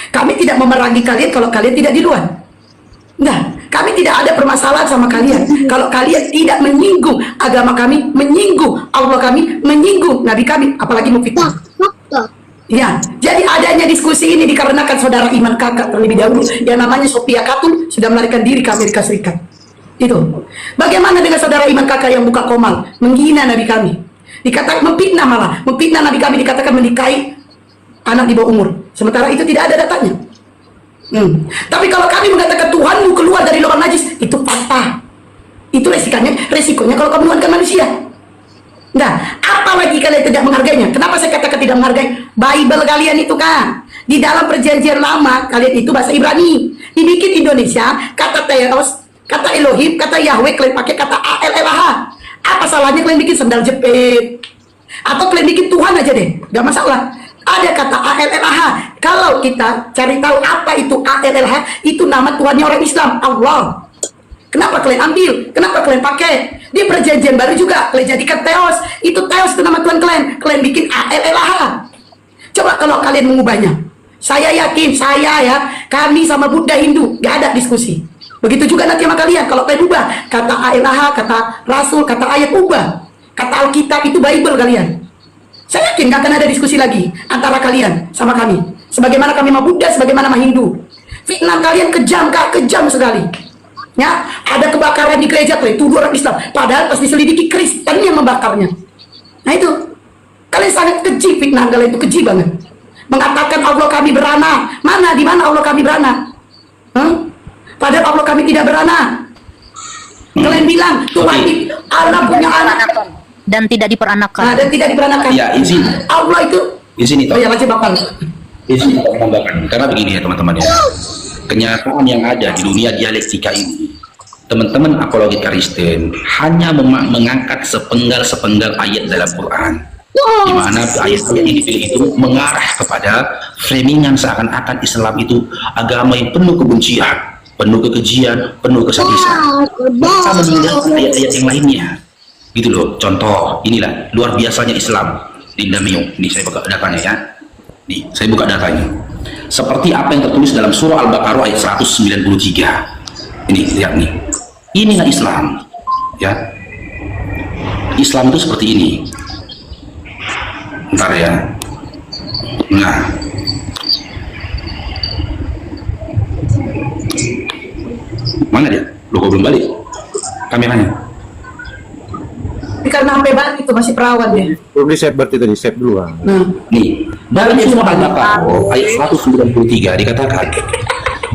Kami tidak memerangi kalian kalau kalian tidak di luar. Nah, kami tidak ada permasalahan sama kalian. Kalau kalian tidak menyinggung agama kami, menyinggung Allah kami, menyinggung Nabi kami, apalagi memfitnah. Ya, jadi adanya diskusi ini dikarenakan saudara iman kakak terlebih dahulu yang namanya Sophia Katul sudah melarikan diri ke Amerika Serikat. Itu. Bagaimana dengan saudara iman kakak yang buka komal, menghina Nabi kami, dikatakan memfitnah, malah memfitnah Nabi kami, dikatakan menikahi anak di bawah umur, sementara itu tidak ada datanya. Tapi kalau kami mengatakan Tuhanmu keluar dari lubang najis, itu patah. Itu resikonya kalau kamu menuhankan manusia. Nah, apalagi kalian tidak menghargainya. Kenapa saya katakan tidak menghargai? Bible kalian itu kan di dalam perjanjian lama, kalian itu bahasa Ibrani, dibikin Indonesia, kata Theos, kata Elohim, kata Yahweh, kalian pakai kata ALLAH. Apa salahnya kalian bikin sandal jepit? Atau kalian bikin Tuhan aja deh, gak masalah. Ada kata ALLAH. Kalau kita cari tahu apa itu ALLAH, itu nama Tuhannya orang Islam, Allah. Kenapa kalian ambil? Kenapa kalian pakai? Di perjanjian baru juga kalian jadikan Theos. Itu Theos itu nama Tuhan kalian. Kalian bikin ALLAH. Coba kalau kalian mengubahnya. Saya yakin, kami sama Buddha Hindu gak ada diskusi. Begitu juga nanti sama kalian. Kalau kalian ubah kata ALLAH, kata Rasul, kata ayat, ubah. Kata Alkitab itu Bible kalian. Saya yakin gak akan ada diskusi lagi antara kalian sama kami. Sebagaimana kami sama Buddha, sebagaimana sama Hindu. Fitnah kalian kejam, kejam sekali. Ya, ada kebakaran di gereja, tuduh orang Islam. Padahal pas diselidiki Kristen yang membakarnya. Nah itu, kalian sangat keji, fitnah kalian itu keji banget. Mengatakan Allah kami beranak. Mana, di mana Allah kami beranak? Padahal Allah kami tidak beranak. Kalian bilang Tuhan Allah punya anak dan tidak diperanakan. Nah, dan tidak diperanakan. Ya, izin. Allah itu. Izin itu. Oh ya, wajib Bapak. Izin untuk menambahkan. Karena begini ya teman-teman ya. Kenyataan yang ada di dunia dialektika ini, teman-teman apologet Kristen hanya mengangkat sepenggal-sepenggal ayat dalam Quran, di mana ayat-ayat yang dipilih itu mengarah kepada framingan seakan-akan Islam itu agama yang penuh kebencian, penuh kekejian, penuh kesadisan. Mereka meninggalkan ayat-ayat yang lainnya. Gitu loh. Contoh, inilah luar biasanya Islam di Damio. Ini saya buka datanya ya. Nih, saya buka datanya. Seperti apa yang tertulis dalam surah Al-Baqarah ayat 193. Ini, lihat nih. Inilah Islam. Ya. Islam itu seperti ini. Bentar ya. Nah. Mana dia? Loh, kok belum balik kameranya? Karena sampai balik itu masih perawan dia. Belum di save berarti tadi, save dulu. Nih, dalam surah Al-Baqarah ayat 193 dikatakan,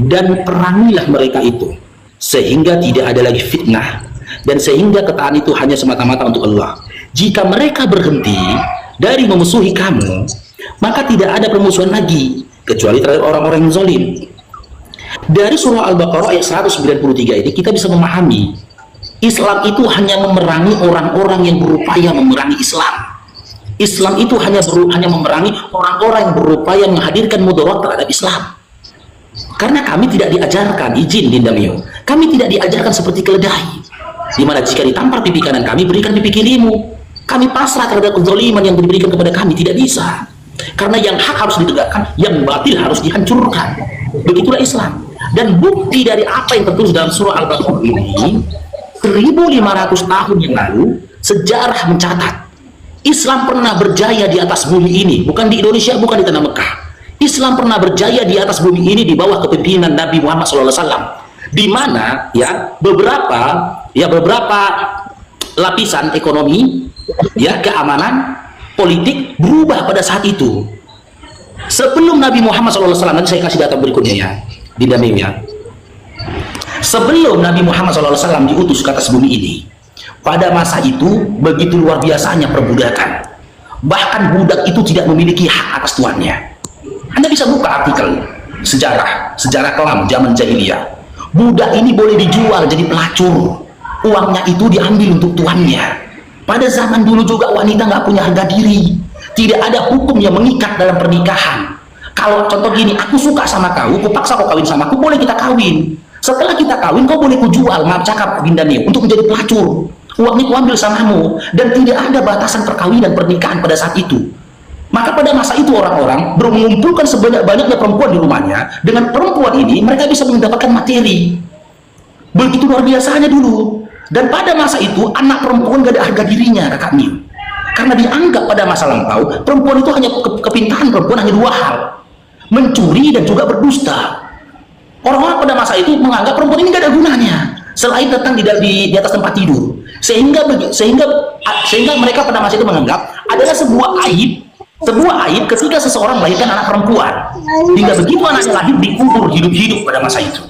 dan perangilah mereka itu sehingga tidak ada lagi fitnah dan sehingga ketaatan itu hanya semata-mata untuk Allah. Jika mereka berhenti dari memusuhi kamu, maka tidak ada permusuhan lagi kecuali terhadap orang-orang yang zalim. Dari surah Al-Baqarah ayat 193 ini kita bisa memahami Islam itu hanya memerangi orang-orang yang berupaya memerangi Islam. Islam itu hanya memerangi orang-orang yang berupaya menghadirkan mudarat terhadap Islam. Karena kami tidak diajarkan, izin Dinda Mio, kami tidak diajarkan seperti keledai, di mana jika ditampar pipi kanan kami, berikan pipi kirimu. Kami pasrah terhadap kezaliman yang diberikan kepada kami, tidak bisa. Karena yang hak harus ditegakkan, yang batil harus dihancurkan. Begitulah Islam. Dan bukti dari apa yang tertulis dalam surah Al-Baqarah ini, 1500 tahun yang lalu sejarah mencatat Islam pernah berjaya di atas bumi ini, bukan di Indonesia, bukan di tanah Mekah. Islam pernah berjaya di atas bumi ini di bawah kepemimpinan Nabi Muhammad SAW, di mana beberapa lapisan ekonomi, keamanan, politik berubah pada saat itu. Sebelum Nabi Muhammad SAW, nanti saya kasih data berikutnya ya, di Damim ya. Sebelum Nabi Muhammad SAW diutus ke atas bumi ini, pada masa itu begitu luar biasanya perbudakan. Bahkan budak itu tidak memiliki hak atas tuannya. Anda bisa buka artikel sejarah kelam zaman jahiliyah. Budak ini boleh dijual jadi pelacur, uangnya itu diambil untuk tuannya. Pada zaman dulu juga wanita nggak punya harga diri, tidak ada hukum yang mengikat dalam pernikahan. Kalau contoh gini, aku suka sama kau, aku paksa kau kawin sama aku, boleh kita kawin. Setelah kita kawin, kau boleh kujual, maaf cakap Binda Neo, untuk menjadi pelacur. Uang ini kuambil samamu, dan tidak ada batasan perkawinan pernikahan pada saat itu. Maka pada masa itu orang-orang mengumpulkan sebanyak-banyaknya perempuan di rumahnya. Dengan perempuan ini mereka bisa mendapatkan materi. Begitu luar biasanya dulu. Dan pada masa itu anak perempuan gak ada harga dirinya, kakak Mil. Karena dianggap pada masa lampau perempuan itu hanya kepintaran perempuan hanya dua hal, mencuri dan juga berdusta. Orang-orang pada masa itu menganggap perempuan ini gak ada gunanya selain datang di atas tempat tidur. Sehingga mereka pada masa itu menganggap adalah sebuah aib ketika seseorang melahirkan anak perempuan, hingga begitu anaknya lahir dikubur hidup-hidup pada masa itu.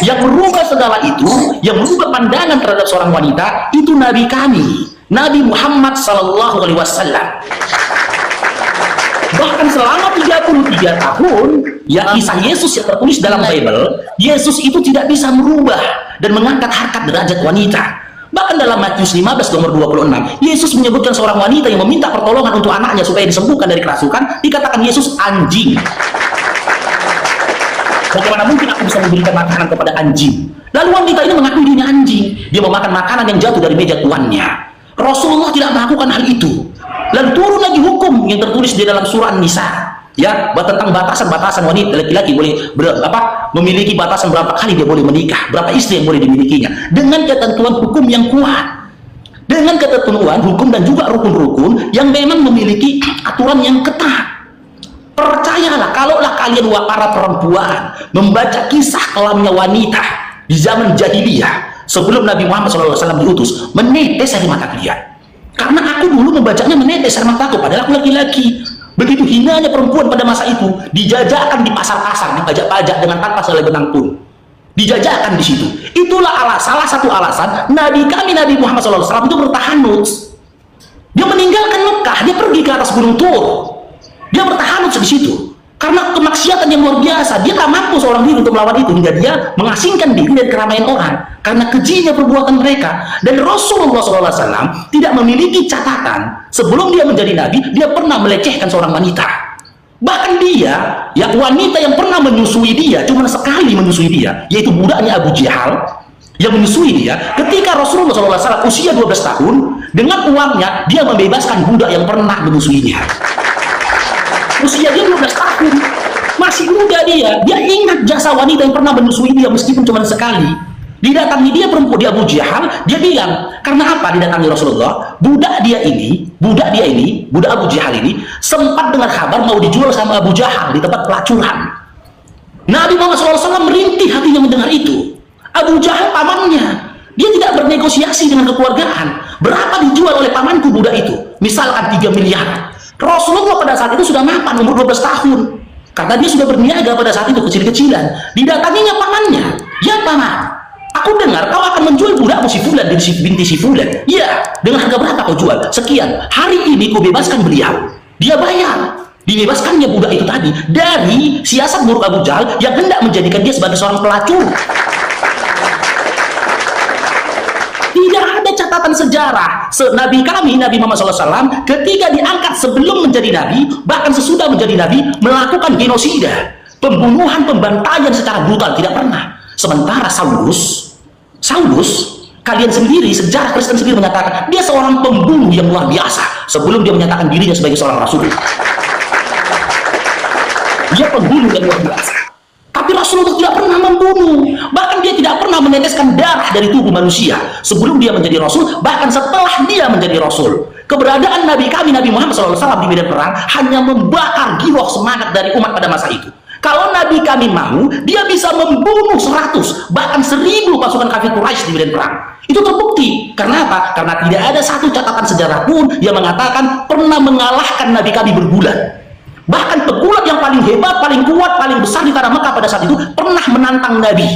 Yang merubah segala itu, yang merubah pandangan terhadap seorang wanita, itu Nabi kami, Nabi Muhammad SAW. Bahkan selama 33 tahun ya kisah Yesus yang tertulis dalam Bible, Yesus itu tidak bisa merubah dan mengangkat harkat derajat wanita. Bahkan dalam Matius 15 nomor 26, Yesus menyebutkan seorang wanita yang meminta pertolongan untuk anaknya supaya disembuhkan dari kerasukan, dikatakan Yesus anjing. Bagaimana mungkin aku bisa memberikan makanan kepada anjing? Lalu wanita ini mengakui dirinya anjing. Dia memakan makanan yang jatuh dari meja tuannya. Rasulullah tidak melakukan hal itu. Lalu turun lagi hukum yang tertulis di dalam surah An-Nisa, ya, tentang batasan-batasan wanita laki-laki boleh memiliki batasan berapa kali dia boleh menikah, berapa istri yang boleh dimilikinya, dengan ketentuan hukum yang kuat, dengan ketentuan hukum dan juga rukun-rukun yang memang memiliki aturan yang ketat. Percayalah, kalaulah kalian para perempuan membaca kisah kelamnya wanita di zaman jahiliyah sebelum Nabi Muhammad SAW diutus, menetes air mata kalian. Karena aku dulu membacanya menetes air mataku, padahal aku laki-laki. Begitu hinanya perempuan pada masa itu, dijajakan di pasar-pasar, dipajak-pajak dengan tanpa selai benang pun. Dijajakan di situ. Itulah salah satu alasan Nabi kami, Nabi Muhammad SAW itu bertahanut. Dia meninggalkan Mekah, dia pergi ke atas Gunung Tur. Dia bertahanut di situ. Karena kemaksiatan yang luar biasa, dia tak mampu seorang diri untuk melawan itu, hingga dia mengasingkan diri dari keramaian orang karena kejinya perbuatan mereka. Dan Rasulullah SAW tidak memiliki catatan sebelum dia menjadi nabi dia pernah melecehkan seorang wanita. Bahkan dia, ya, wanita yang pernah menyusui dia cuma sekali menyusui dia, yaitu budaknya Abu Jahal yang menyusui dia. Ketika Rasulullah SAW usia 12 tahun, dengan uangnya dia membebaskan budak yang pernah menyusuinya. Usia dia 12 tahun, masih muda dia ingat jasa wanita yang pernah menyusui dia meskipun cuma sekali. Didatangi dia perempuan, dia Abu Jahal, dia bilang, karena apa didatangi Rasulullah? Budak Abu Jahal ini sempat dengar kabar mau dijual sama Abu Jahal di tempat pelacuran. Nabi Muhammad SAW merintih hatinya mendengar itu. Abu Jahal pamannya, dia tidak bernegosiasi dengan kekeluargaan. Berapa dijual oleh pamanku budak itu? Misalkan 3 miliar. Rasulullah pada saat itu sudah mapan, umur 12 tahun. Karena dia sudah berniaga pada saat itu, kecil-kecilan. Didatanginya pamannya. Ya paman, aku dengar kau akan menjual budakmu si Fulan binti si Fulan. Iya, dengan harga berapa kau jual? Sekian. Hari ini kau bebaskan beliau. Dia bayar. Dibebaskannya budak itu tadi dari siasat buruk Abu Jahal yang hendak menjadikan dia sebagai seorang pelacur. Tidak ada catatan sejarah Nabi kami, Nabi Muhammad SAW, ketika diangkat sebelum menjadi Nabi, bahkan sesudah menjadi Nabi, melakukan genosida, pembunuhan, pembantaian secara brutal, tidak pernah. Sementara Saulus, kalian sendiri, sejarah Kristen sendiri menyatakan, dia seorang pembunuh yang luar biasa, sebelum dia menyatakan dirinya sebagai seorang Rasul. Dia pembunuh yang luar biasa. Tapi Rasulullah tidak pernah membunuh, bahkan dia tidak pernah meneteskan darah dari tubuh manusia sebelum dia menjadi Rasul, bahkan setelah dia menjadi Rasul. Keberadaan Nabi kami, Nabi Muhammad SAW di medan perang hanya membakar giroh semangat dari umat pada masa itu. Kalau Nabi kami mau, dia bisa membunuh 100, bahkan 1000 pasukan kafir Quraisy di medan perang. Itu terbukti. Karena apa? Karena tidak ada satu catatan sejarah pun yang mengatakan pernah mengalahkan Nabi kami bergulat. Bahkan pegulat yang paling hebat, paling kuat, paling besar di tanah Mekah pada saat itu pernah menantang Nabi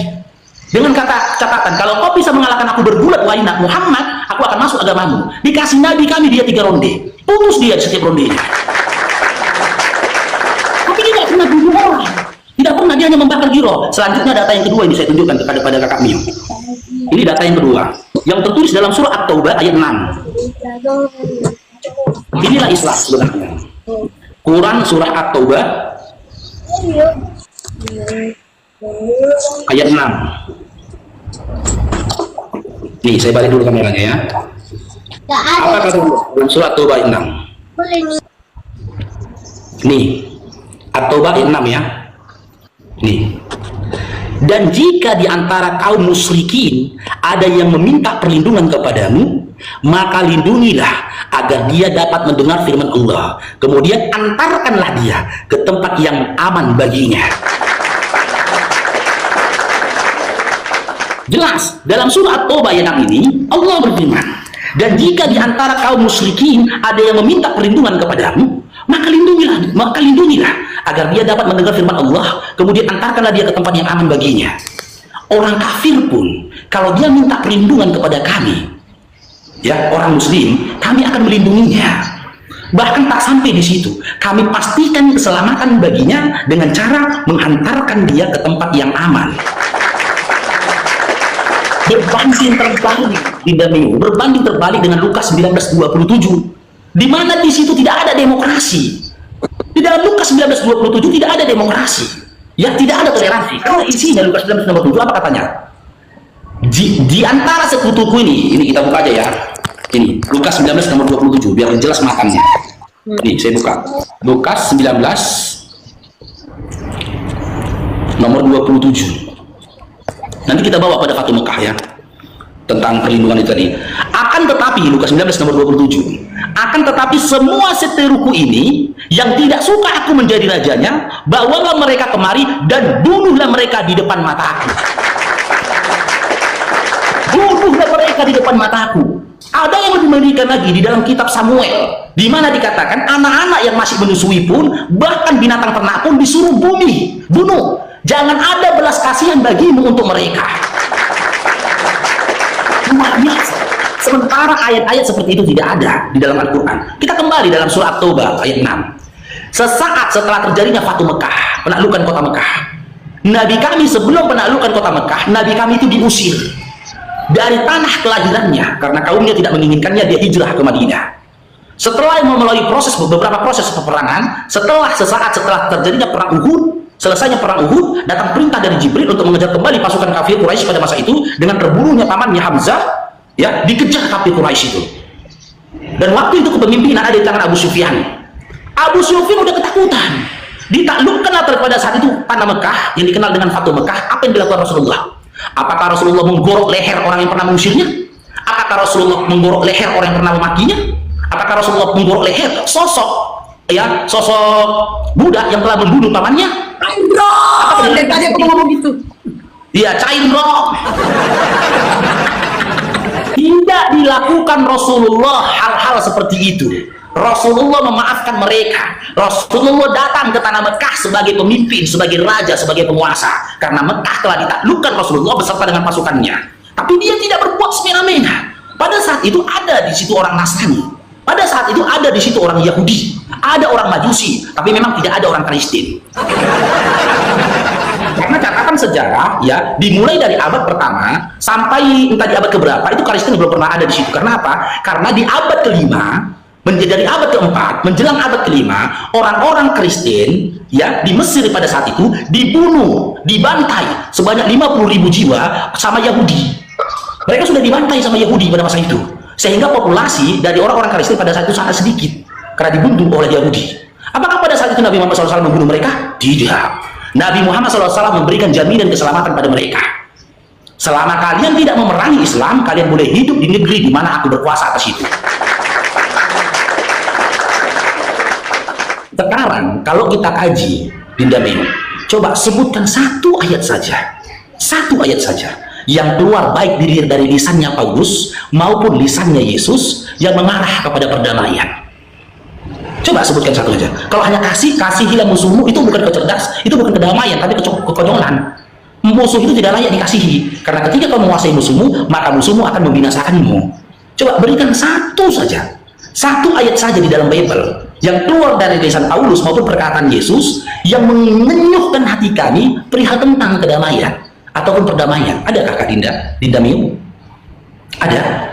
dengan kata catatan, kalau kau bisa mengalahkan aku bergulat wahai Muhammad, aku akan masuk agamamu. Dikasih Nabi kami dia 3 ronde, putus dia di setiap rondenya. Tapi dia tidak pernah bunuh karena dia hanya membakar giro. Selanjutnya data yang kedua ini saya tunjukkan kepada kakak Mio. Ini data yang kedua yang tertulis dalam surah At-Taubah ayat 6. Inilah Islam sebenarnya. Quran surah At-Taubah ayat 6. Nih, saya balik dulu kameranya ya. Apa kata dalam surah At-Taubah ayat 6? Nih, At-Taubah ayat 6 ya. Nih. Dan jika di antara kaum musyrikin ada yang meminta perlindungan kepadamu, maka lindungilah agar dia dapat mendengar firman Allah. Kemudian antarkanlah dia ke tempat yang aman baginya. Jelas, dalam surah At-Taubah ayat 6 ini Allah berfirman, dan jika di antara kaum musyrikin ada yang meminta perlindungan kepadamu, maka lindungilah agar dia dapat mendengar firman Allah, kemudian antarkanlah dia ke tempat yang aman baginya. Orang kafir pun kalau dia minta perlindungan kepada kami, ya orang muslim, kami akan melindunginya. Bahkan tak sampai di situ, kami pastikan keselamatan baginya dengan cara menghantarkan dia ke tempat yang aman. Berbanding terbalik dengan Lukas 19:27, di mana di situ tidak ada demokrasi. Di dalam Lukas 19:27 tidak ada demokrasi, ya tidak ada toleransi. Karena isinya Lukas 19:27 apa katanya? Di antara sekutuku ini kita buka aja ya. Ini Lukas 19:27 biar jelas makannya. Nih saya buka Lukas 19:27. Nanti kita bawa pada Fatu Mekah ya, tentang perlindungan itu tadi. Akan tetapi Lukas 19:27, akan tetapi semua seteruku ini yang tidak suka aku menjadi rajanya, bawalah mereka kemari dan bunuhlah mereka di depan mataku. Bunuhlah mereka di depan mataku. Ada yang lebih mengerikan lagi di dalam kitab Samuel, di mana dikatakan anak-anak yang masih menyusui pun, bahkan binatang ternak pun disuruh bunuh. Jangan ada belas kasihan bagimu untuk mereka. Luar biasa. Sementara ayat-ayat seperti itu tidak ada di dalam Al-Quran. Kita kembali dalam surah At-Taubah ayat 6. Sesaat setelah terjadinya Fatu Mekah, penaklukan kota Mekah, Nabi kami sebelum penaklukan kota Mekah, Nabi kami itu diusir dari tanah kelahirannya karena kaumnya tidak menginginkannya. Dia hijrah ke Madinah. Setelah melalui beberapa proses peperangan, sesaat setelah terjadinya perang Uhud, selesainya perang Uhud, datang perintah dari Jibril untuk mengejar kembali pasukan kafir Quraisy pada masa itu dengan terbunuhnya pamannya Hamzah, ya, dikejar kafir Quraisy itu. Dan waktu itu kepemimpinan ada di tangan Abu Sufyan. Abu Sufyan udah ketakutan. Ditaklukkanlah pada saat itu tanah Mekah yang dikenal dengan Fatu Mekah. Apa yang dilakukan Rasulullah? Apakah Rasulullah menggorok leher orang yang pernah mengusirnya? Apakah Rasulullah menggorok leher orang yang pernah memakinya? Apakah Rasulullah menggorok leher sosok budak yang telah membunuh pamannya? Dari tadi aku ngomong gitu. Iya, cair bro. Tidak dilakukan Rasulullah hal-hal seperti itu. Rasulullah memaafkan mereka. Rasulullah datang ke tanah Mekah sebagai pemimpin, sebagai raja, sebagai penguasa. Karena Mekah telah ditaklukkan Rasulullah beserta dengan pasukannya. Tapi dia tidak berbuat semena-mena. Pada saat itu ada di situ orang Nasrani. Pada saat itu ada di situ orang Yahudi, ada orang Majusi, tapi memang tidak ada orang Kristen. Karena catatan sejarah ya, dimulai dari abad pertama sampai entah di abad keberapa itu Kristen belum pernah ada di situ. Karena apa? Karena di abad kelima dari abad keempat menjelang abad kelima, orang-orang Kristen ya di Mesir pada saat itu dibunuh, dibantai sebanyak 50.000 jiwa sama Yahudi. Mereka sudah dibantai sama Yahudi pada masa itu, sehingga populasi dari orang-orang Kristen pada saat itu sangat sedikit karena dibunuh oleh Yahudi. Apakah pada saat itu Nabi Muhammad SAW membunuh mereka? Tidak. Nabi Muhammad SAW memberikan jaminan keselamatan pada mereka. Selama kalian tidak memerangi Islam, kalian boleh hidup di negeri di mana aku berkuasa atas itu. Sekarang kalau kita kaji Dinda Meno, coba sebutkan satu ayat saja yang keluar baik dari lisannya Paulus maupun lisannya Yesus yang mengarah kepada perdamaian. Coba sebutkan satu aja. Kalau hanya kasihilah musuhmu, itu bukan kecerdas, itu bukan kedamaian, tapi kekonyolan. Musuh itu tidak layak dikasihi, karena ketika kau menguasai musuhmu, maka musuhmu akan membinasakanmu. Coba berikan satu ayat saja di dalam Bible yang keluar dari lisan Paulus maupun perkataan Yesus yang mengenyuhkan hati kami perihal tentang kedamaian ataupun perdamaian. Adakah Kak Dinda Miu? Ada?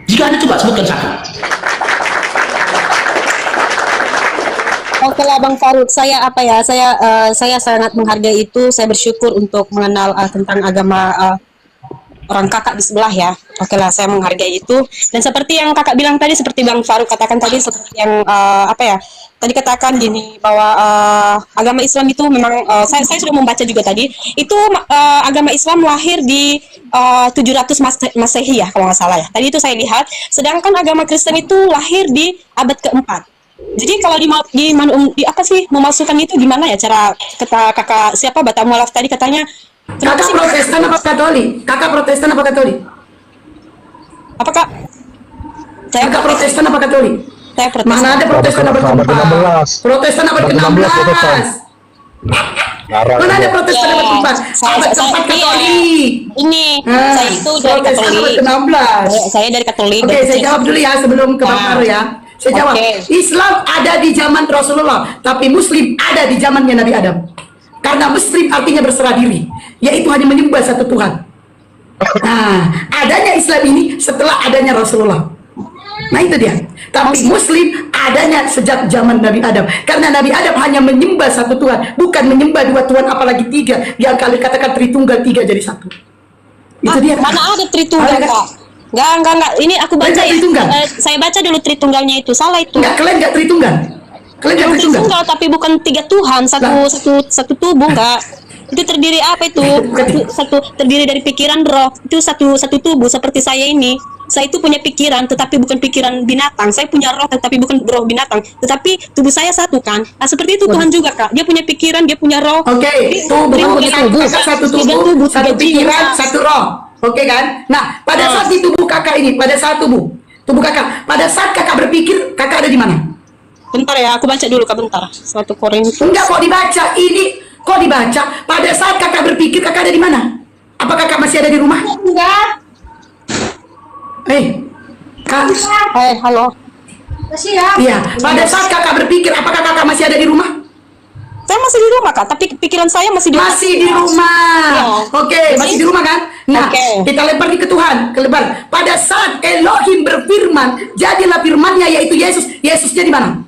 Jika ada, coba sebutkan satu. Oke lah Bang Faruk, saya saya sangat menghargai itu. Saya bersyukur untuk mengenal tentang agama orang kakak di sebelah ya. Oke lah, saya menghargai itu. Dan seperti yang kakak bilang tadi, seperti Bang Faruk katakan tadi, seperti yang tadi katakan gini bahwa agama Islam itu memang saya sudah membaca juga tadi. Itu agama Islam lahir di 700 Masehi ya kalau nggak salah ya. Tadi itu saya lihat. Sedangkan agama Kristen itu lahir di abad keempat. Jadi kalau memasukkan itu gimana ya cara kata kakak siapa Bata Mualaf tadi katanya Kakak Protestan apa Katolik? Kakak Protestan apa Katolik? Apa Kak? Kakak Protestan apa Katolik? Saya Protestan. Mana ada Protestan abad ke-16? Protestan abad ke-16. Mana ada Protestan abad ke-4? Abad ke-4 Katolik. Ini saya itu dari Katolik. Abad ke-16. Saya dari Katolik. Oke, saya jawab dulu ya sebelum ke Bang Faru ya. Saya jawab. Islam ada di zaman Rasulullah, tapi Muslim ada di zamannya Nabi Adam. Karena Muslim artinya berserah diri, yaitu hanya menyembah satu Tuhan. Nah, adanya Islam ini setelah adanya Rasulullah. Nah itu dia. Tapi Muslim adanya sejak zaman Nabi Adam. Karena Nabi Adam hanya menyembah satu Tuhan, bukan menyembah dua Tuhan apalagi tiga. Yang kalian katakan Tritunggal, tiga jadi satu. Itu dia. Mana ada Tritunggal Kak? Enggak. Ini aku baca saya baca dulu Tritunggalnya itu. Salah itu. Enggak, kalian enggak Tritunggal. Kalian enggak Tritunggal tapi bukan tiga Tuhan, satu tubuh enggak. Itu terdiri apa itu? Satu terdiri dari pikiran roh. Itu satu tubuh seperti saya ini. Saya itu punya pikiran tetapi bukan pikiran binatang. Saya punya roh tetapi bukan roh binatang. Tetapi tubuh saya satu kan. Nah, seperti itu Tuhan juga Kak. Dia punya pikiran, dia punya roh. Oke, satu tubuh, satu pikiran, satu roh. Oke kan? Nah, pada saat di tubuh kakak ini, pada saat tubuh kakak, pada saat kakak berpikir, kakak ada di mana? Bentar ya, aku baca dulu Kak, bentar. 1 Korintus. Enggak, kok dibaca ini, kok dibaca? Pada saat kakak berpikir, kakak ada di mana? Apa kakak masih ada di rumah? Enggak. Kak. Halo. Masih ya? Iya, pada saat kakak berpikir, apakah kakak masih ada di rumah? Saya masih di rumah Kak, tapi pikiran saya masih di rumah. Masih di rumah. Ya. Oke, masih di rumah kan? Nah, kita lempar ke Tuhan, kelebar. Pada saat Elohim berfirman, jadilah firman-Nya yaitu Yesus. Yesusnya di mana?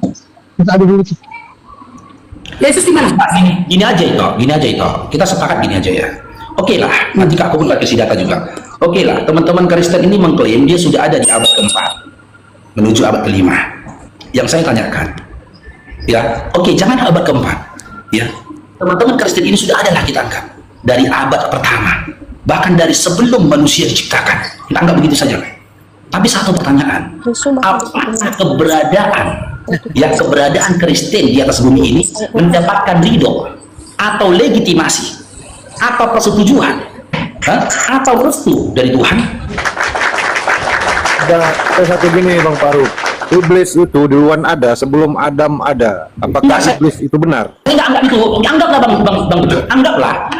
Yesus di mana? Gini aja itu. Kita sepakat gini aja ya. Oke lah, nanti Kak aku pun kasih data juga. Oke lah, teman-teman Kristen ini mengklaim dia sudah ada di abad ke-4 menuju abad ke-5. Yang saya tanyakan, ya, oke, jangan abad ke-4. Ya, teman-teman Kristen ini sudah ada lah kita anggap dari abad pertama, bahkan dari sebelum manusia diciptakan. Kita anggap begitu saja. Tapi satu pertanyaan, apakah keberadaan Kristen di atas bumi ini mendapatkan ridho atau legitimasi atau persetujuan atau restu dari Tuhan? Ada satu gini Bang Faruk, iblis itu duluan ada sebelum Adam ada. Apakah iblis itu benar? Enggak itu. Anggaplah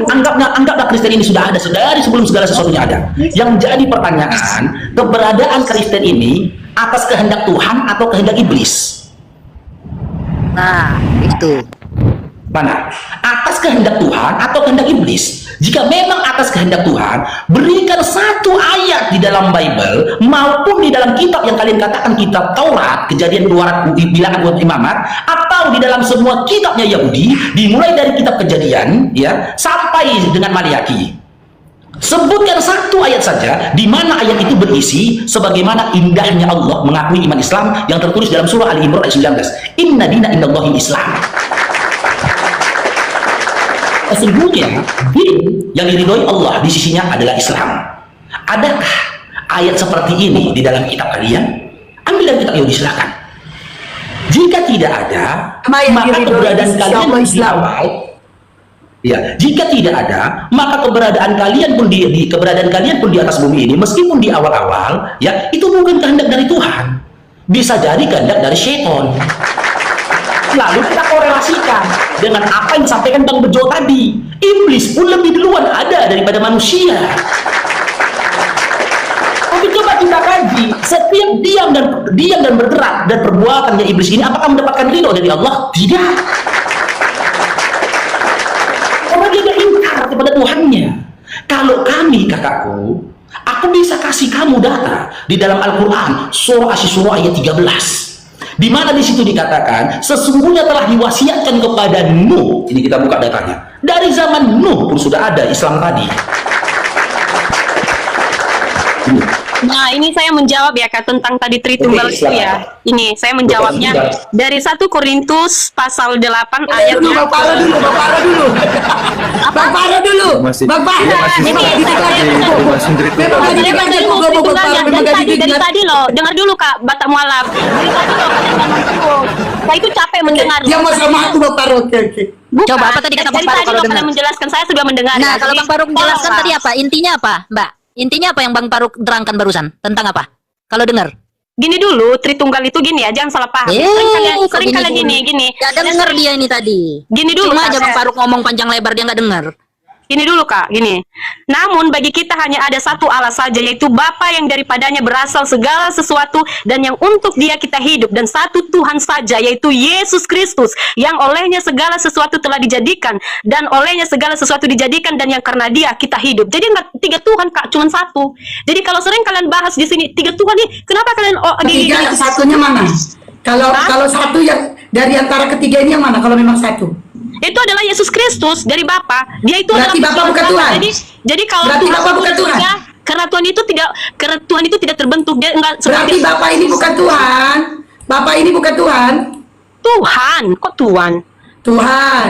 anggaplah Kristen ini sudah ada dari sebelum segala sesuatunya ada. Yang jadi pertanyaan, keberadaan Kristen ini atas kehendak Tuhan atau kehendak iblis? Nah, itu. Mana? Atas kehendak Tuhan atau kehendak iblis? Jika memang atas kehendak Tuhan, berikan satu ayat di dalam Bible maupun di dalam kitab yang kalian katakan kitab Taurat, Kejadian 200, Bilangan buat Imamat, atau di dalam semua kitabnya Yahudi, dimulai dari kitab Kejadian ya sampai dengan Maliaki. Sebutkan satu ayat saja di mana ayat itu berisi sebagaimana indahnya Allah mengakui iman Islam yang tertulis dalam surah Ali Imran ayat 19. Inna dina indallahi Islam. Sesungguhnya din yang diridhoi Allah di sisinya adalah Islam. Adakah ayat seperti ini di dalam kitab kalian? Ambil dari kitab Yahudi, silakan. Jika tidak ada, maka keberadaan kalian di awal. Ya, jika tidak ada, maka keberadaan kalian pun di atas bumi ini, meskipun di awal-awal, ya itu bukan kehendak dari Tuhan. Bisa jadi kehendak dari syaitan. Lalu kita korelasikan dengan apa yang disampaikan Bang Bejo tadi. Iblis pun lebih duluan ada daripada manusia. Tapi coba kita kaji setiap diam dan bergerak dan perbuatannya iblis ini, apakah mendapatkan ridho dari Allah? Tidak. Karena dia ingkar kepada Tuhannya. Kalau kami, kakakku, aku bisa kasih kamu data di dalam Al-Quran surah Asy-Syura ayat 13, di mana di situ dikatakan sesungguhnya telah diwasiatkan kepada Nuh. Ini kita buka datanya. Dari zaman Nuh pun sudah ada Islam tadi. Nah, ini saya menjawab ya Kak tentang tadi Tritunggal itu ya. Ini saya menjawabnya dari 1 Korintus pasal 8 ayatnya. Bang Paro dulu. Bang Paro dulu. Bang Paro. Dari tadi loh, dengar dulu Kak, Batak Mualaf. Dari tadi loh, saya itu capek mendengar. Yang mau sama aku Bang Paro. Oke. Coba apa tadi kata Bang Paro kalau dengar? Menjelaskan saya sudah mendengar. Nah, kalau Bang Paro menjelaskan tadi apa? Intinya apa, Mbak? Intinya apa yang Bang Paro terangkan barusan? Tentang apa? Kalau dengar. Gini dulu, Tritunggal itu gini ya, jangan salah paham. Sering kalian gini. Gak denger dia ini tadi. Gini dulu. Cuma aja Bang Paro ngomong panjang lebar dia nggak dengar. Gini dulu Kak, gini. Namun bagi kita hanya ada satu Allah saja, yaitu Bapa yang daripadanya berasal segala sesuatu dan yang untuk Dia kita hidup, dan satu Tuhan saja, yaitu Yesus Kristus, yang olehnya segala sesuatu telah dijadikan, dan olehnya segala sesuatu dijadikan, dan yang karena Dia kita hidup. Jadi enggak 3 Tuhan Kak, cuma satu. Jadi kalau sering kalian bahas di sini 3 Tuhan nih, kenapa kalian ketiga yang satunya mana? Kalau satu yang dari antara ketiga ini yang mana? Kalau memang satu. Itu adalah Yesus Kristus dari Bapa. Dia itu berarti adalah Bapa bukan Tuhan. Jadi kalau berarti Bapa bukan Tuhan. Karena Tuhan itu tidak terbentuk. Dia enggak. Berarti Bapa ini bukan Tuhan. Bapa ini bukan Tuhan. Tuhan, kok Tuhan? Tuhan.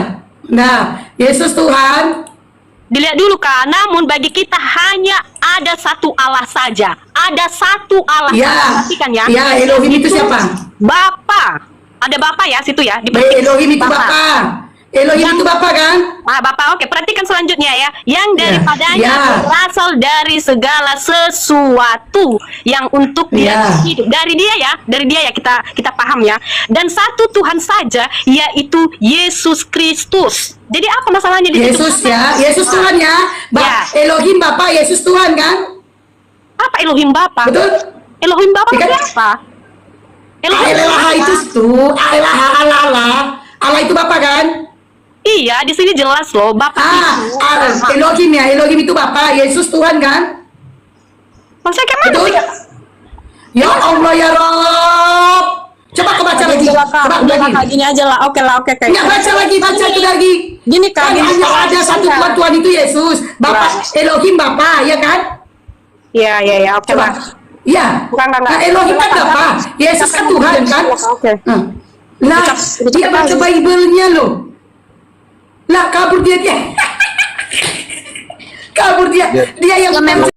Nah, Yesus Tuhan. Dilihat dulu Kak. Namun bagi kita hanya ada satu Allah saja. Ada satu Allah. Ya. Perhatikan ya. Ya, Elohim itu siapa? Bapa. Ada Bapa ya situ ya. Elohim itu Bapa. Elohim itu Bapa kan? Bapa, oke. Perhatikan selanjutnya ya. Yang daripadanya berasal dari segala sesuatu yang untuk dia hidup. Dari dia ya kita paham ya. Dan satu Tuhan saja, yaitu Yesus Kristus. Jadi apa masalahnya di Yesus ya? Yesus Tuhan ya? Elohim Bapa, Yesus Tuhan kan? Apa Elohim Bapa? Betul? Elohim Bapa apa? Allah itu tuh, Allah itu Bapa kan? Iya, di sini jelas loh, Bapak itu. Elohim ya, Elohim itu Bapa, Yesus Tuhan kan? Maksudnya kayak mana sih? Ya Allah ya Rob. Coba kau baca lagi. Coba lagi. Gini aja lah, oke. Nggak baca itu lagi. Gini Kak, hanya ada satu Tuhan itu Yesus, Bapa, Elohim Bapa, ya kan? Iya, oke lah. Iya. Nah, Elohim kan Bapa, Yesus kan Tuhan kan? Oke. Nah, dia baca Bible-nya loh. Lah kabur dia. Kabur dia. Dia yang memang